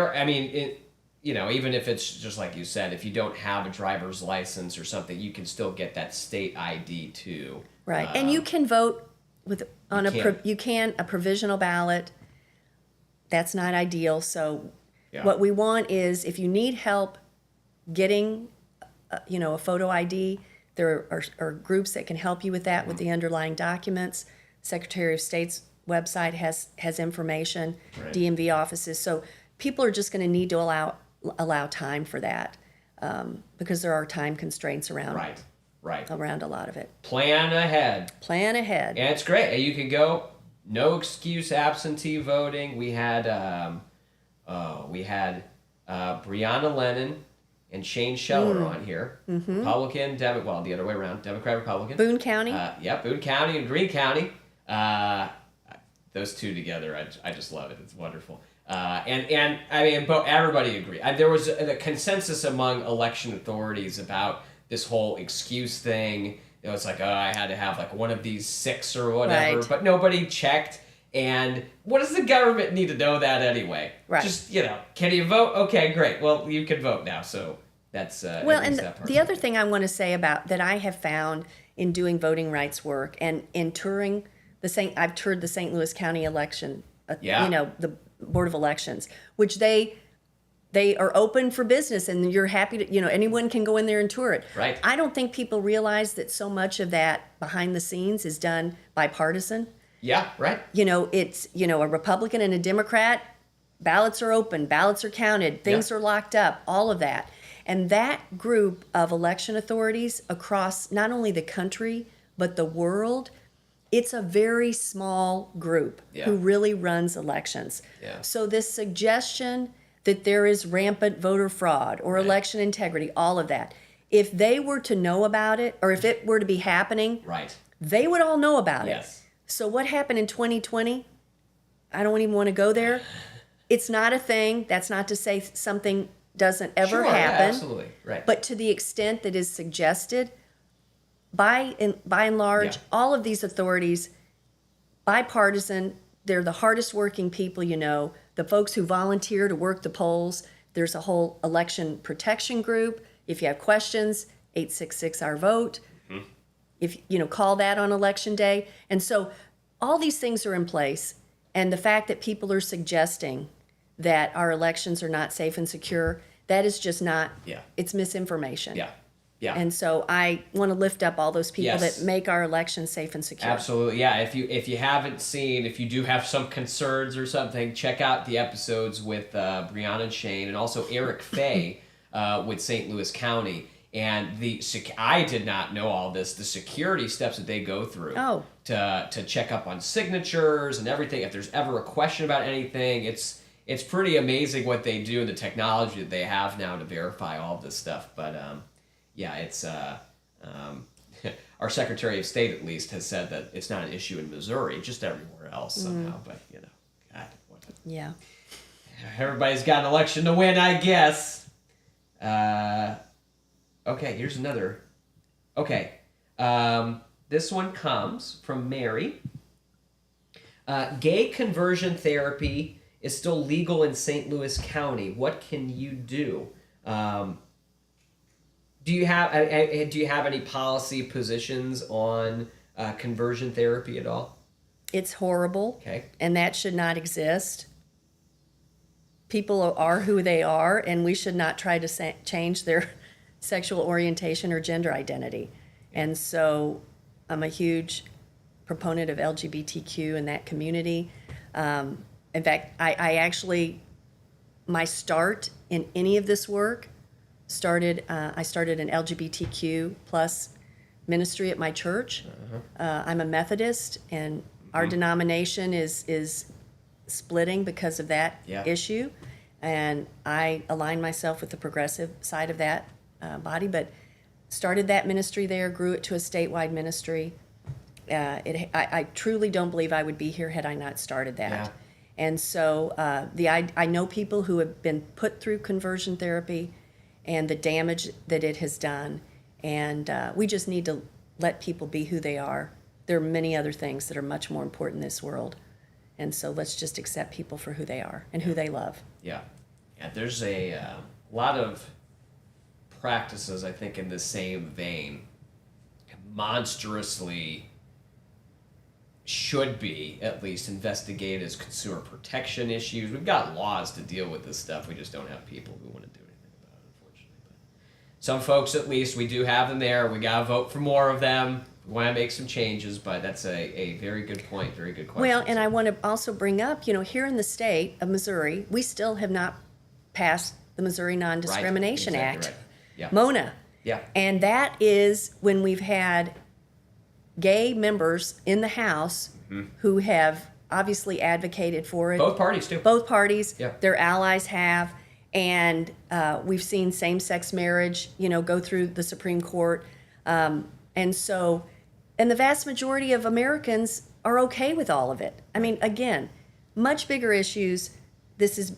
even if it's just like you said, if you don't have a driver's license or something, you can still get that state ID too. Right. And you can vote a provisional ballot. That's not ideal. So what we want is, if you need help getting, a photo ID, there are groups that can help you with that, with the underlying documents. Secretary of State's website has information, DMV offices. So people are just going to need to allow time for that, because there are time constraints around around a lot of it. Plan ahead. And it's great. You can go, no excuse absentee voting. We had Breonna Lennon and Shane Scheller on here. Republican, the other way around, Democrat, Republican. Boone County. Boone County and Greene County. Those two together, I just love it. It's wonderful. But everybody agreed. There was a consensus among election authorities about this whole excuse thing. It was like, I had to have like one of these 6 or whatever, but nobody checked. And what does the government need to know that anyway? Right. Just, can you vote? Okay, great. Well, you can vote now. So that's and the other thing I want to say about that I have found in doing voting rights work and in touring I've toured the St. Louis County election, the Board of Elections, which they are open for business, and you're happy to, anyone can go in there and tour it. Right. I don't think people realize that so much of that behind the scenes is done bipartisan. Yeah, right. It's, a Republican and a Democrat, ballots are open, ballots are counted, things are locked up, all of that. And that group of election authorities across not only the country, but the world, it's a very small group who really runs elections. Yeah. So this suggestion that there is rampant voter fraud or election integrity, all of that, if they were to know about it, or if it were to be happening, they would all know about it. So what happened in 2020? I don't even want to go there. It's not a thing. That's not to say something doesn't ever happen. Yeah, absolutely. Right. But to the extent that is suggested, by and large, all of these authorities, bipartisan, they're the hardest working people, the folks who volunteer to work the polls. There's a whole election protection group. If you have questions, 866-OUR-VOTE. If call that on election day. And so all these things are in place. And the fact that people are suggesting that our elections are not safe and secure, That is just not, Yeah. it's misinformation. Yeah. Yeah. And so I want to lift up all those people Yes. that make our elections safe and secure. Absolutely. Yeah. If you haven't seen, if you do have some concerns or something, check out the episodes with Brianna and Shane, and also Eric Fay with St. Louis County. And I did not know all this. The security steps that they go through to check up on signatures and everything. If there's ever a question about anything, it's pretty amazing what they do and the technology that they have now to verify all of this stuff. But yeah, it's our Secretary of State at least has said that it's not an issue in Missouri, just everywhere else somehow. But God, Yeah. everybody's got an election to win, I guess. Okay, here's another. Okay, this one comes from Mary. Gay conversion therapy is still legal in St. Louis County. What can you do? Do you have any policy positions on conversion therapy at all? It's horrible. Okay. And that should not exist. People are who they are, and we should not try to change their sexual orientation or gender identity. And so I'm a huge proponent of LGBTQ in that community. In fact, I actually, my start in any of this work I started an LGBTQ plus ministry at my church. I'm a Methodist, and our denomination is splitting because of that issue. And I align myself with the progressive side of that body, but started that ministry there, grew it to a statewide ministry. I truly don't believe I would be here had I not started that. Yeah. And so I know people who have been put through conversion therapy and the damage that it has done. And we just need to let people be who they are. There are many other things that are much more important in this world. And so let's just accept people for who they are and who they love. Yeah. Yeah, there's a lot of practices, I think, in the same vein, monstrously should be at least investigated as consumer protection issues. We've got laws to deal with this stuff. We just don't have people who want to do anything about it, unfortunately. But some folks, at least, we do have them there. We got to vote for more of them. We want to make some changes, but that's a very good point, very good question. Well, and I want to also bring up, here in the state of Missouri, we still have not passed the Missouri Non-Discrimination Right, Act, exactly right. Yeah. MONA. Yeah. And that is when we've had gay members in the House who have obviously advocated for it. Both parties, too. Both parties, Yeah. their allies have. And we've seen same-sex marriage, go through the Supreme Court. And the vast majority of Americans are okay with all of it. I mean, again, much bigger issues. This is,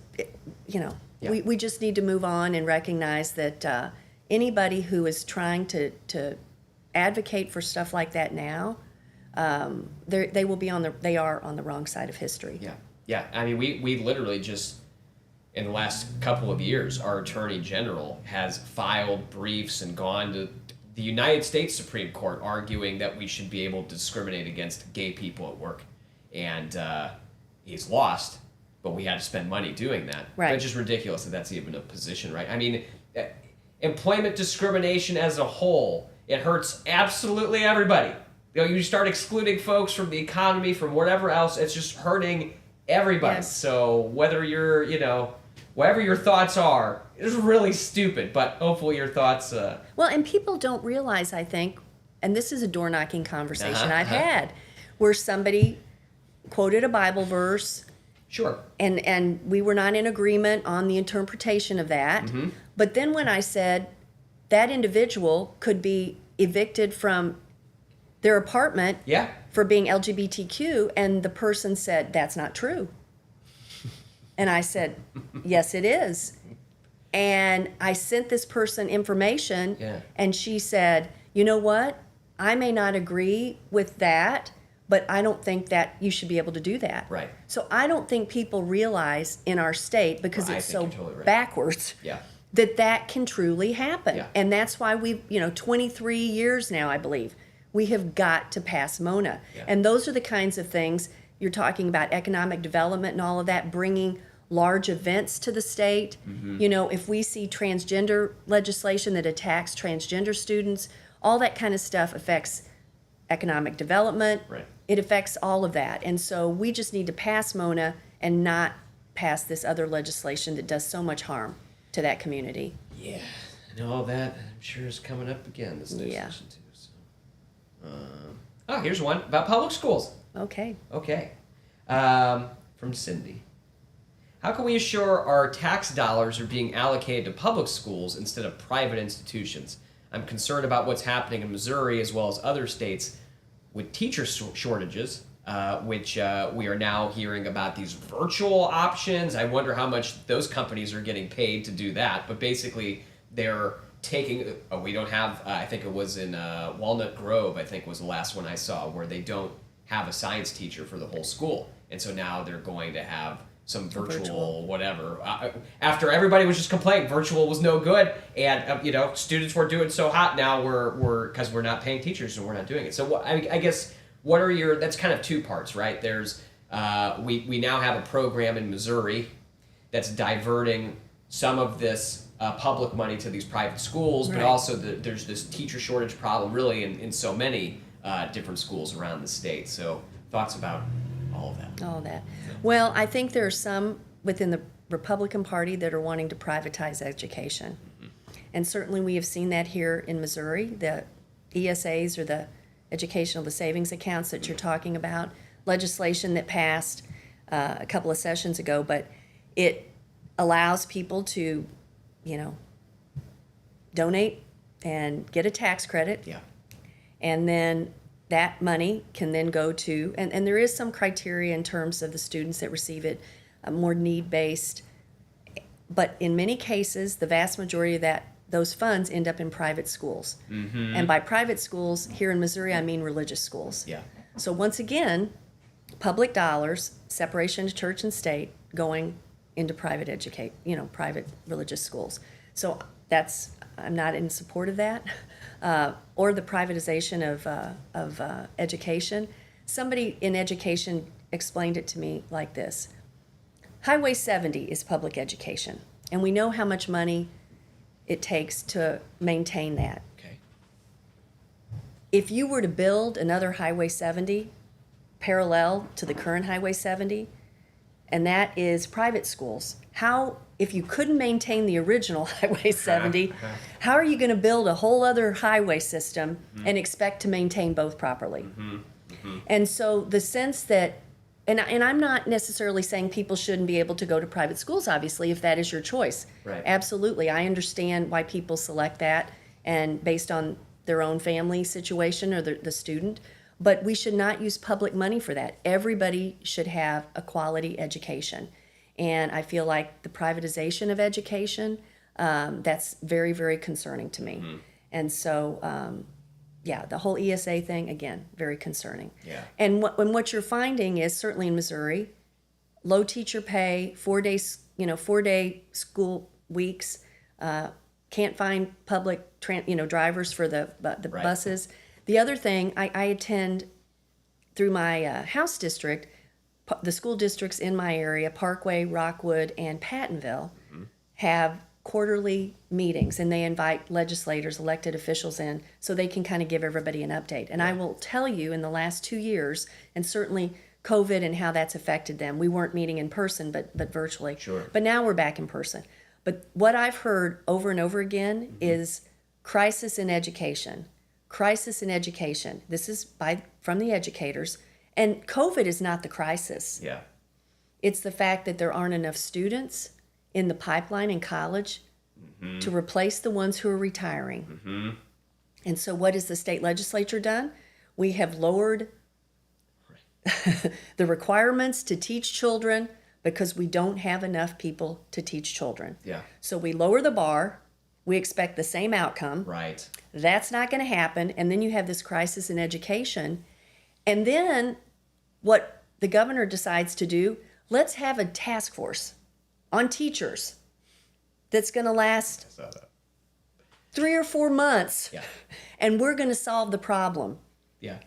we just need to move on and recognize that anybody who is trying to advocate for stuff like that now, they are on the wrong side of history. Yeah, yeah. I mean, we literally just, in the last couple of years, our Attorney General has filed briefs and gone to the United States Supreme Court arguing that we should be able to discriminate against gay people at work. And he's lost, but we had to spend money doing that. Right. It's just ridiculous that that's even a position, right? I mean, employment discrimination as a whole, it hurts absolutely everybody. You start excluding folks from the economy, from whatever else, it's just hurting everybody. Yes. So whether you're, whatever your thoughts are, it's really stupid, but hopefully your thoughts... Well, and people don't realize, I think, and this is a door-knocking conversation I've uh-huh. had, where somebody quoted a Bible verse, Sure. and we were not in agreement on the interpretation of that. Mm-hmm. But then when I said that individual could be evicted from their apartment Yeah. for being LGBTQ, and the person said, that's not true. And I said, yes, it is. And I sent this person information, and she said, you know what? I may not agree with that, but I don't think that you should be able to do that. Right. So I don't think people realize in our state, because Well, I it's think so you're totally right. backwards, Yeah. that can truly happen. Yeah. And that's why we've, 23 years now, I believe, we have got to pass MONA. Yeah. And those are the kinds of things you're talking about, economic development and all of that, bringing large events to the state. You know, if we see transgender legislation that attacks transgender students, all that kind of stuff affects economic development. Right. It affects all of that. And so we just need to pass MONA and not pass this other legislation that does so much harm to that community. Yeah, I know all that. I'm sure is coming up again this next session too. So. Oh, here's one about public schools. Okay. Okay. From Cindy. How can we assure our tax dollars are being allocated to public schools instead of private institutions? I'm concerned about what's happening in Missouri as well as other states with teacher shortages, which we are now hearing about these virtual options. I wonder how much those companies are getting paid to do that. But basically, they're taking, we don't have, I think it was in Walnut Grove, I think was the last one I saw, where they don't have a science teacher for the whole school. And so now they're going to have some virtual whatever. After everybody was just complaining virtual was no good, and you know, students were doing so hot. Now we're because we're not paying teachers and we're not doing it. So I guess what are your? That's kind of two parts, right? There's we now have a program in Missouri that's diverting some of this public money to these private schools, but also there's this teacher shortage problem really in so many different schools around the state. So thoughts about all of that? All that. Well, I think there are some within the Republican Party that are wanting to privatize education. And certainly we have seen that here in Missouri. The ESAs, or the educational, the savings accounts that you're talking about, legislation that passed a couple of sessions ago, but it allows people to, you know, donate and get a tax credit. Yeah. And then that money can then go to, and there is some criteria in terms of the students that receive it, more need-based. But in many cases, the vast majority of those funds end up in private schools. And by private schools, here in Missouri, I mean religious schools. Yeah. So once again, public dollars, separation of church and state, going into private private religious schools. So I'm not in support of that. Or the privatization of education. Somebody in education explained it to me like this. Highway 70 is public education, and we know how much money it takes to maintain that. Okay. If you were to build another Highway 70 parallel to the current Highway 70, and that is private schools, if you couldn't maintain the original Highway 70, how are you going to build a whole other highway system and expect to maintain both properly? And so the sense that, and I'm not necessarily saying people shouldn't be able to go to private schools, obviously, if that is your choice. Right. Absolutely. I understand why people select that and based on their own family situation or the student, but we should not use public money for that. Everybody should have a quality education. And I feel like the privatization of education, that's very, very concerning to me. And so, the whole ESA thing, again, very concerning. Yeah. And what you're finding is, certainly in Missouri, low teacher pay, 4-day school weeks, can't find public drivers for the buses. The other thing, I attend through my House district, the school districts in my area, Parkway, Rockwood, and Pattonville, have quarterly meetings, and they invite legislators, elected officials in so they can kind of give everybody an update. And I will tell you, in the last 2 years, and certainly COVID and how that's affected them, we weren't meeting in person, but virtually. Sure. But now we're back in person. But what I've heard over and over again is crisis in education. Crisis in education. This is from the educators. And COVID is not the crisis. Yeah. It's the fact that there aren't enough students in the pipeline in college to replace the ones who are retiring. And so what has the state legislature done? We have lowered the requirements to teach children because we don't have enough people to teach children. Yeah. So we lower the bar. We expect the same outcome. Right. That's not going to happen. And then you have this crisis in education. And then what the governor decides to do, let's have a task force on teachers that's going to last 3 or 4 months. Yeah. And we're going to solve the problem. Yeah.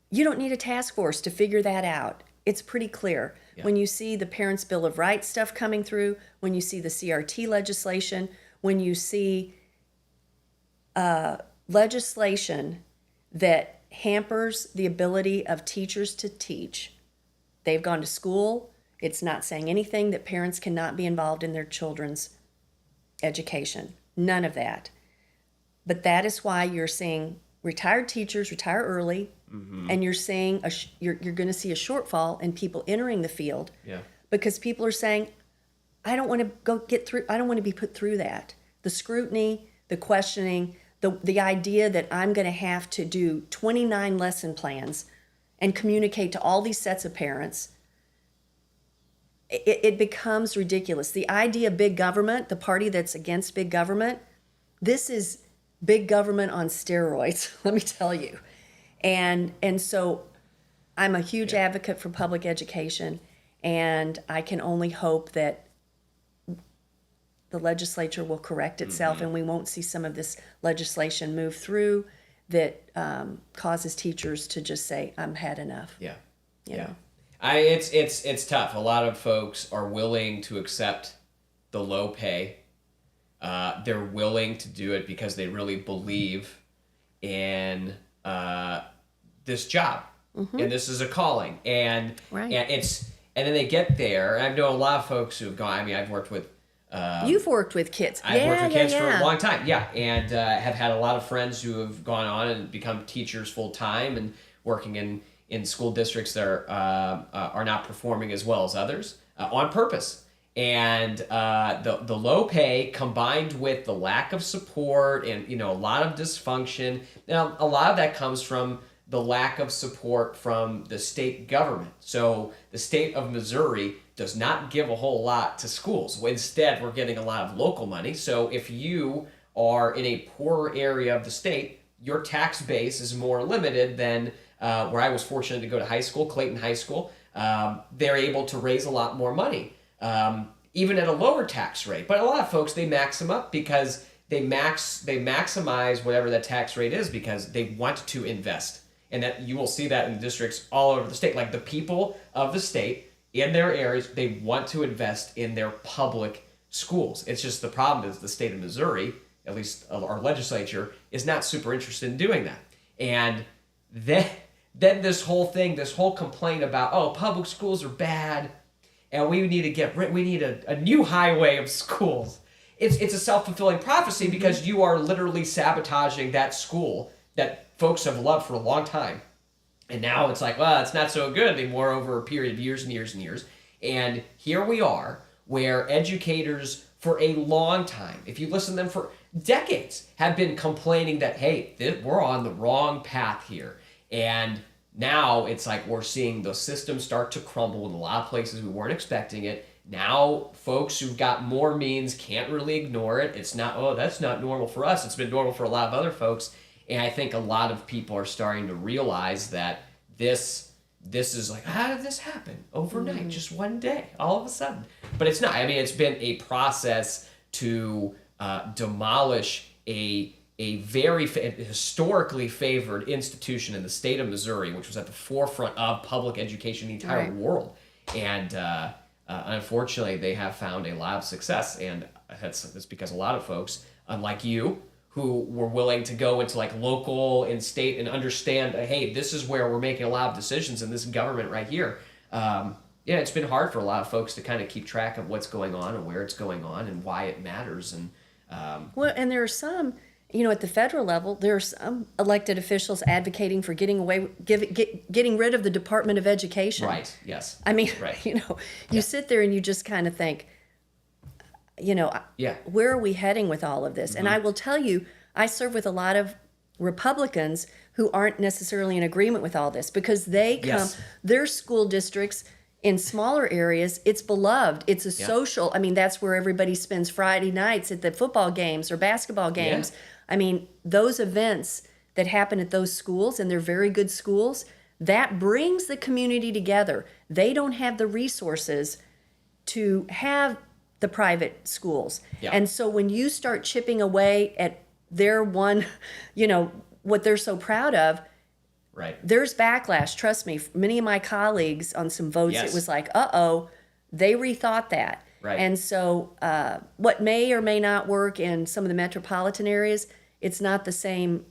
You don't need a task force to figure that out. it's pretty clear. Yeah. When you see the Parents' Bill of Rights stuff coming through, when you see the CRT legislation, when you see legislation that hampers the ability of teachers to teach. They've gone to school. It's not saying anything that parents cannot be involved in their children's education. None of that. But that is why you're seeing retired teachers retire early, and you're seeing you're going to see a shortfall in people entering the field, because people are saying, I don't want to go get through. I don't want to be put through that. The scrutiny, the questioning, the idea that I'm going to have to do 29 lesson plans and communicate to all these sets of parents. It becomes ridiculous. The idea of big government, the party that's against big government, this is big government on steroids, let me tell you. And so I'm a huge advocate for public education, and I can only hope that the legislature will correct itself and we won't see some of this legislation move through that causes teachers to just say, I'm had enough. Yeah. You know? It's tough. A lot of folks are willing to accept the low pay. They're willing to do it because they really believe in this job, and this is a calling, and and then they get there. And I've known a lot of folks who have gone. I mean, I've worked with. You've worked with kids. I've worked with kids for a long time, and have had a lot of friends who have gone on and become teachers full time and working in school districts that are not performing as well as others on purpose. And the low pay combined with the lack of support and a lot of dysfunction. Now, a lot of that comes from the lack of support from the state government. So the state of Missouri does not give a whole lot to schools. Instead, we're getting a lot of local money. So if you are in a poorer area of the state, your tax base is more limited than where I was fortunate to go to high school, Clayton High School. They're able to raise a lot more money, even at a lower tax rate. But a lot of folks, they max them up because they maximize whatever that tax rate is because they want to invest. And that you will see that in districts all over the state. Like the people of the state in their areas, they want to invest in their public schools. It's just the problem is the state of Missouri, at least our legislature, is not super interested in doing that. And then this whole complaint about, public schools are bad and we need a new highway of schools. It's a self-fulfilling prophecy because you are literally sabotaging that school that folks have loved for a long time. And now it's like, well, it's not so good anymore over a period of years and years and years. And here we are where educators for a long time, if you listen to them for decades, have been complaining that, hey, we're on the wrong path here. And now it's like we're seeing the system start to crumble in a lot of places we weren't expecting it. Now folks who've got more means can't really ignore it. It's not, that's not normal for us. It's been normal for a lot of other folks. And I think a lot of people are starting to realize that this is like, how did this happen overnight? Just one day, all of a sudden. But it's not. I mean, it's been a process to demolish a very historically favored institution in the state of Missouri, which was at the forefront of public education in the entire world. And unfortunately, they have found a lot of success. And that's because a lot of folks, unlike you, who were willing to go into like local and state and understand, hey, this is where we're making a lot of decisions in this government right here. It's been hard for a lot of folks to kind of keep track of what's going on and where it's going on and why it matters. And and there are some, at the federal level, there are some elected officials advocating for getting rid of the Department of Education. Right. Yes. I mean, you sit there and you just kind of think, where are we heading with all of this? And I will tell you, I serve with a lot of Republicans who aren't necessarily in agreement with all this because they come, their school districts in smaller areas, it's beloved. It's a social, I mean, that's where everybody spends Friday nights at the football games or basketball games. Yeah. I mean, those events that happen at those schools, and they're very good schools, that brings the community together. They don't have the resources to have the private schools. Yeah. And so when you start chipping away at their one, what they're so proud of, Right. There's backlash. Trust me. Many of my colleagues on some votes, Yes. it was like, they rethought that. Right. And so what may or may not work in some of the metropolitan areas, it's not the same.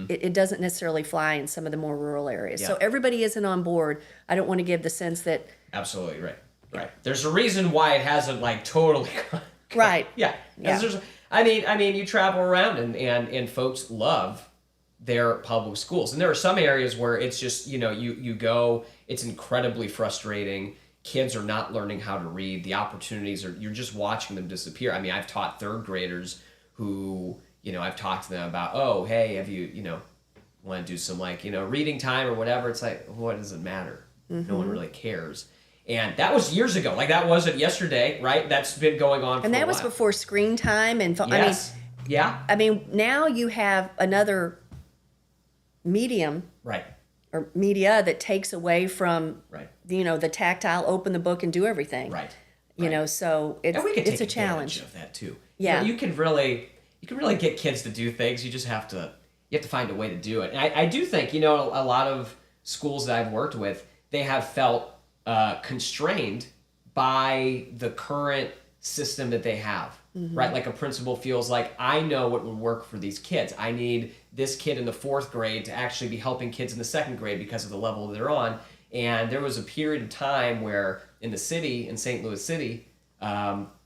It doesn't necessarily fly in some of the more rural areas. Yeah. So everybody isn't on board. I don't want to give the sense that. Absolutely right. Right. There's a reason why it hasn't like totally. Right. Yeah. I mean, you travel around and folks love their public schools, and there are some areas where it's just you go, it's incredibly frustrating. Kids are not learning how to read. The opportunities you're just watching them disappear. I mean, I've taught third graders who I've talked to them about, oh hey, have you want to do some reading time or whatever. It's like, what does it matter? No one really cares. And that was years ago. Like, that wasn't yesterday, right? That's been going on for a while. And that was before screen time and yes. I mean, now you have another medium, right, or media that takes away from right, the tactile, open the book and do everything. right. So it's and we can it's take a challenge of that too. Yeah, you can really get kids to do things. You just have to find a way to do it. And I do think a lot of schools that I've worked with, they have felt constrained by the current system that they have, right? Like a principal feels like, I know what would work for these kids. I need this kid in the 4th grade to actually be helping kids in the 2nd grade because of the level that they're on. And there was a period of time where in the city, in St. Louis City,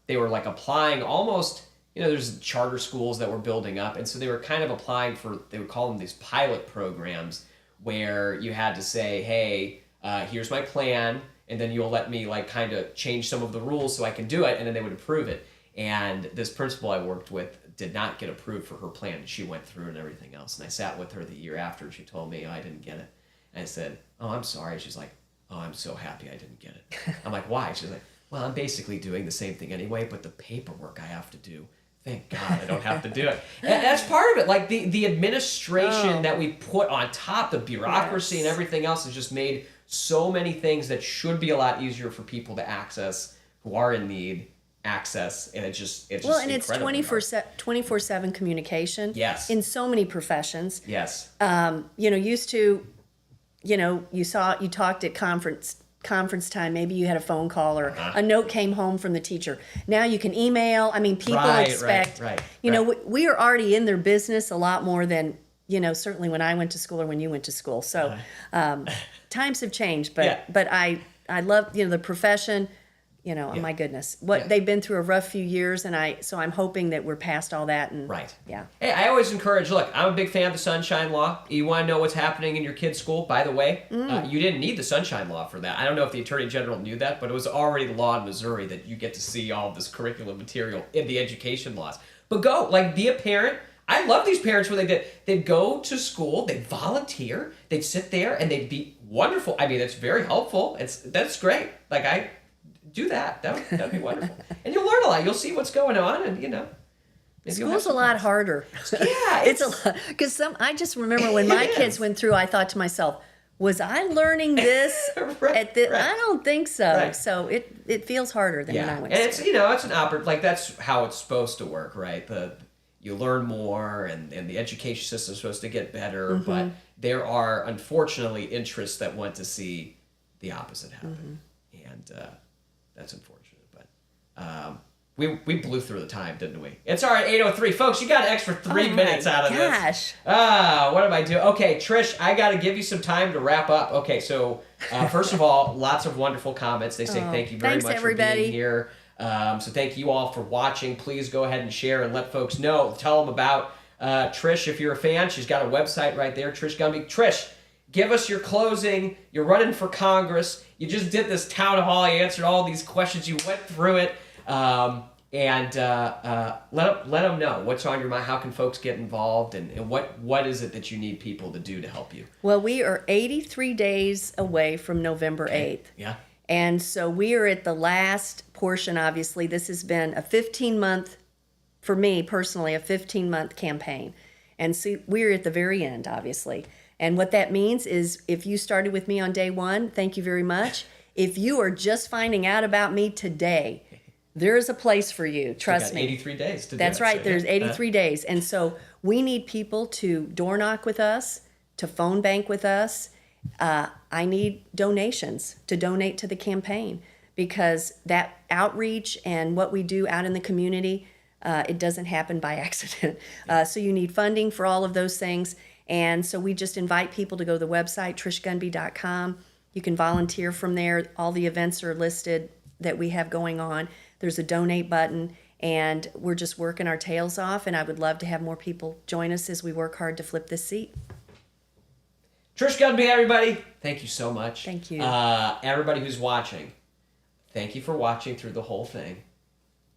they were like applying almost, there's charter schools that were building up. And so they were kind of applying for, they would call them these pilot programs, where you had to say, hey, here's my plan, and then you'll let me kind of change some of the rules so I can do it, and then they would approve it. And this principal I worked with did not get approved for her plan. She went through and everything else. And I sat with her the year after, and she told me, I didn't get it. And I said, oh, I'm sorry. She's like, oh, I'm so happy I didn't get it. I'm like, why? She's like, well, I'm basically doing the same thing anyway, but the paperwork I have to do, thank God I don't have to do it. And that's part of it. Like the administration that we put on top, the bureaucracy and everything else has just made so many things that should be a lot easier for people to access who are in need access, and it's just and it's 24/7 communication. Yes. In so many professions. Yes. Used to, you talked at conference time, maybe you had a phone call or a note came home from the teacher. Now you can email. I mean, people expect, we are already in their business a lot more than, certainly when I went to school or when you went to school. So times have changed, but I love, the profession, oh my goodness, they've been through a rough few years, and I'm hoping that we're past all that. And yeah. Hey, I always encourage, look, I'm a big fan of the Sunshine Law. You want to know what's happening in your kid's school? By the way, you didn't need the Sunshine Law for that. I don't know if the Attorney General knew that, but it was already the law in Missouri that you get to see all of this curriculum material in the education laws. But go, be a parent. I love these parents where they'd go to school, they'd volunteer, they'd sit there, and they'd be wonderful. I mean, it's very helpful. That's great. I do that. That'd be wonderful. And you'll learn a lot. You'll see what's going on, and school's a lot harder. Yeah, it's a lot, because I just remember when my kids went through, I thought to myself, was I learning this at this? I don't think so. Right. So it feels harder than when I went. And it's it's an that's how it's supposed to work, right? You learn more, and the education system is supposed to get better, but there are unfortunately interests that want to see the opposite happen, and that's unfortunate. But we blew through the time, didn't we? It's all right, 8:03, folks. You got an extra 3 minutes out of this. What am I doing? Okay, Trish, I got to give you some time to wrap up. Okay, so first of all, lots of wonderful comments. They say thank you very much everybody. for being here. So thank you all for watching. Please go ahead and share and let folks know. Tell them about Trish if you're a fan. She's got a website right there, Trish Gunby. Trish, give us your closing. You're running for Congress. You just did this town hall. You answered all these questions. You went through it. And let them know what's on your mind. How can folks get involved, and what is it that you need people to do to help you? Well, we are 83 days away from November 8th. Yeah. And so we are at the last portion, obviously. This has been a 15-month, for me personally, a 15-month campaign. And so we're at the very end, obviously. And what that means is if you started with me on day one, thank you very much. If you are just finding out about me today, there is a place for you. Trust me. 83 days to do it. That's right. There's 83 days. And so we need people to door knock with us, to phone bank with us. I need donations to donate to the campaign, because that outreach and what we do out in the community, it doesn't happen by accident. So you need funding for all of those things. And so we just invite people to go to the website, trishgunby.com. You can volunteer from there. All the events are listed that we have going on. There's a donate button, and we're just working our tails off, and I would love to have more people join us as we work hard to flip this seat. Trish Gunby, everybody, thank you so much. Thank you. Everybody who's watching, thank you for watching through the whole thing,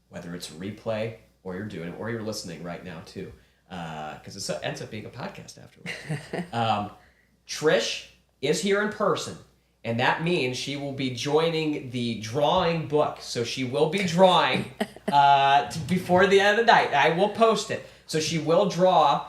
whether it's a replay or you're doing it or you're listening right now too, because it ends up being a podcast afterwards. Trish is here in person, and that means she will be joining the drawing book. So she will be drawing before the end of the night. I will post it. So she will draw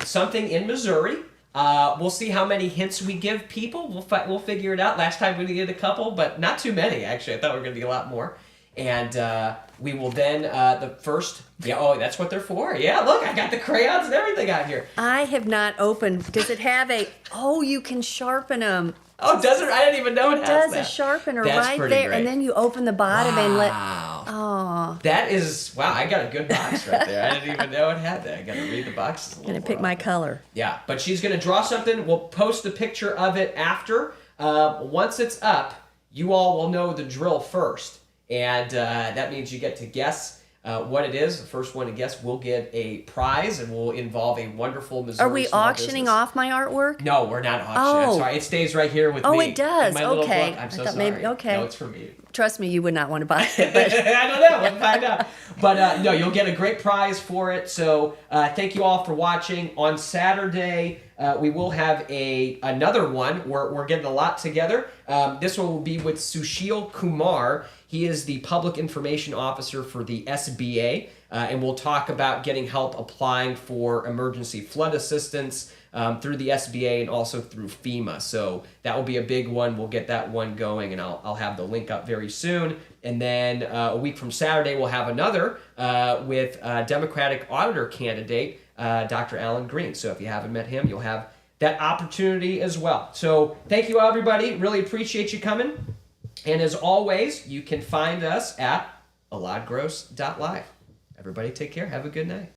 something in Missouri. We'll see how many hints we give people. We'll figure it out. Last time we did a couple, but not too many, actually. I thought we were going to be a lot more. And we will then, that's what they're for. Yeah, look, I got the crayons and everything out here. I have not opened. Does it have you can sharpen them. Oh, does it? I didn't even know it has does that. A sharpener That's right pretty there, great. and then you open the bottom and let. Oh, that is I got a good box right there. I didn't even know it had that. I got to read the boxes a little. Gonna pick my color. Yeah, but she's gonna draw something. We'll post a picture of it after. Once it's up, you all will know the drill first, and that means you get to guess what it is. The first one to guess will get a prize, and will involve a wonderful Missouri. Are we small auctioning business. off my artwork? No, we're not auctioning. I'm sorry. It stays right here with me. Oh, it does. In my little Okay. book. I'm so I thought sorry. maybe. Okay. No, it's for me. Trust me, you would not want to buy it. But I don't know. We'll find out. But no, you'll get a great prize for it. So thank you all for watching. On Saturday, we will have another one. We're getting a lot together. This one will be with Sushil Kumar. He is the Public Information Officer for the SBA. And we'll talk about getting help applying for emergency flood assistance through the SBA and also through FEMA. So that will be a big one. We'll get that one going, and I'll have the link up very soon. And then a week from Saturday, we'll have another with Democratic Auditor candidate, Dr. Alan Green. So if you haven't met him, you'll have that opportunity as well. So thank you, everybody. Really appreciate you coming. And as always, you can find us at eladgross.live. Everybody take care. Have a good night.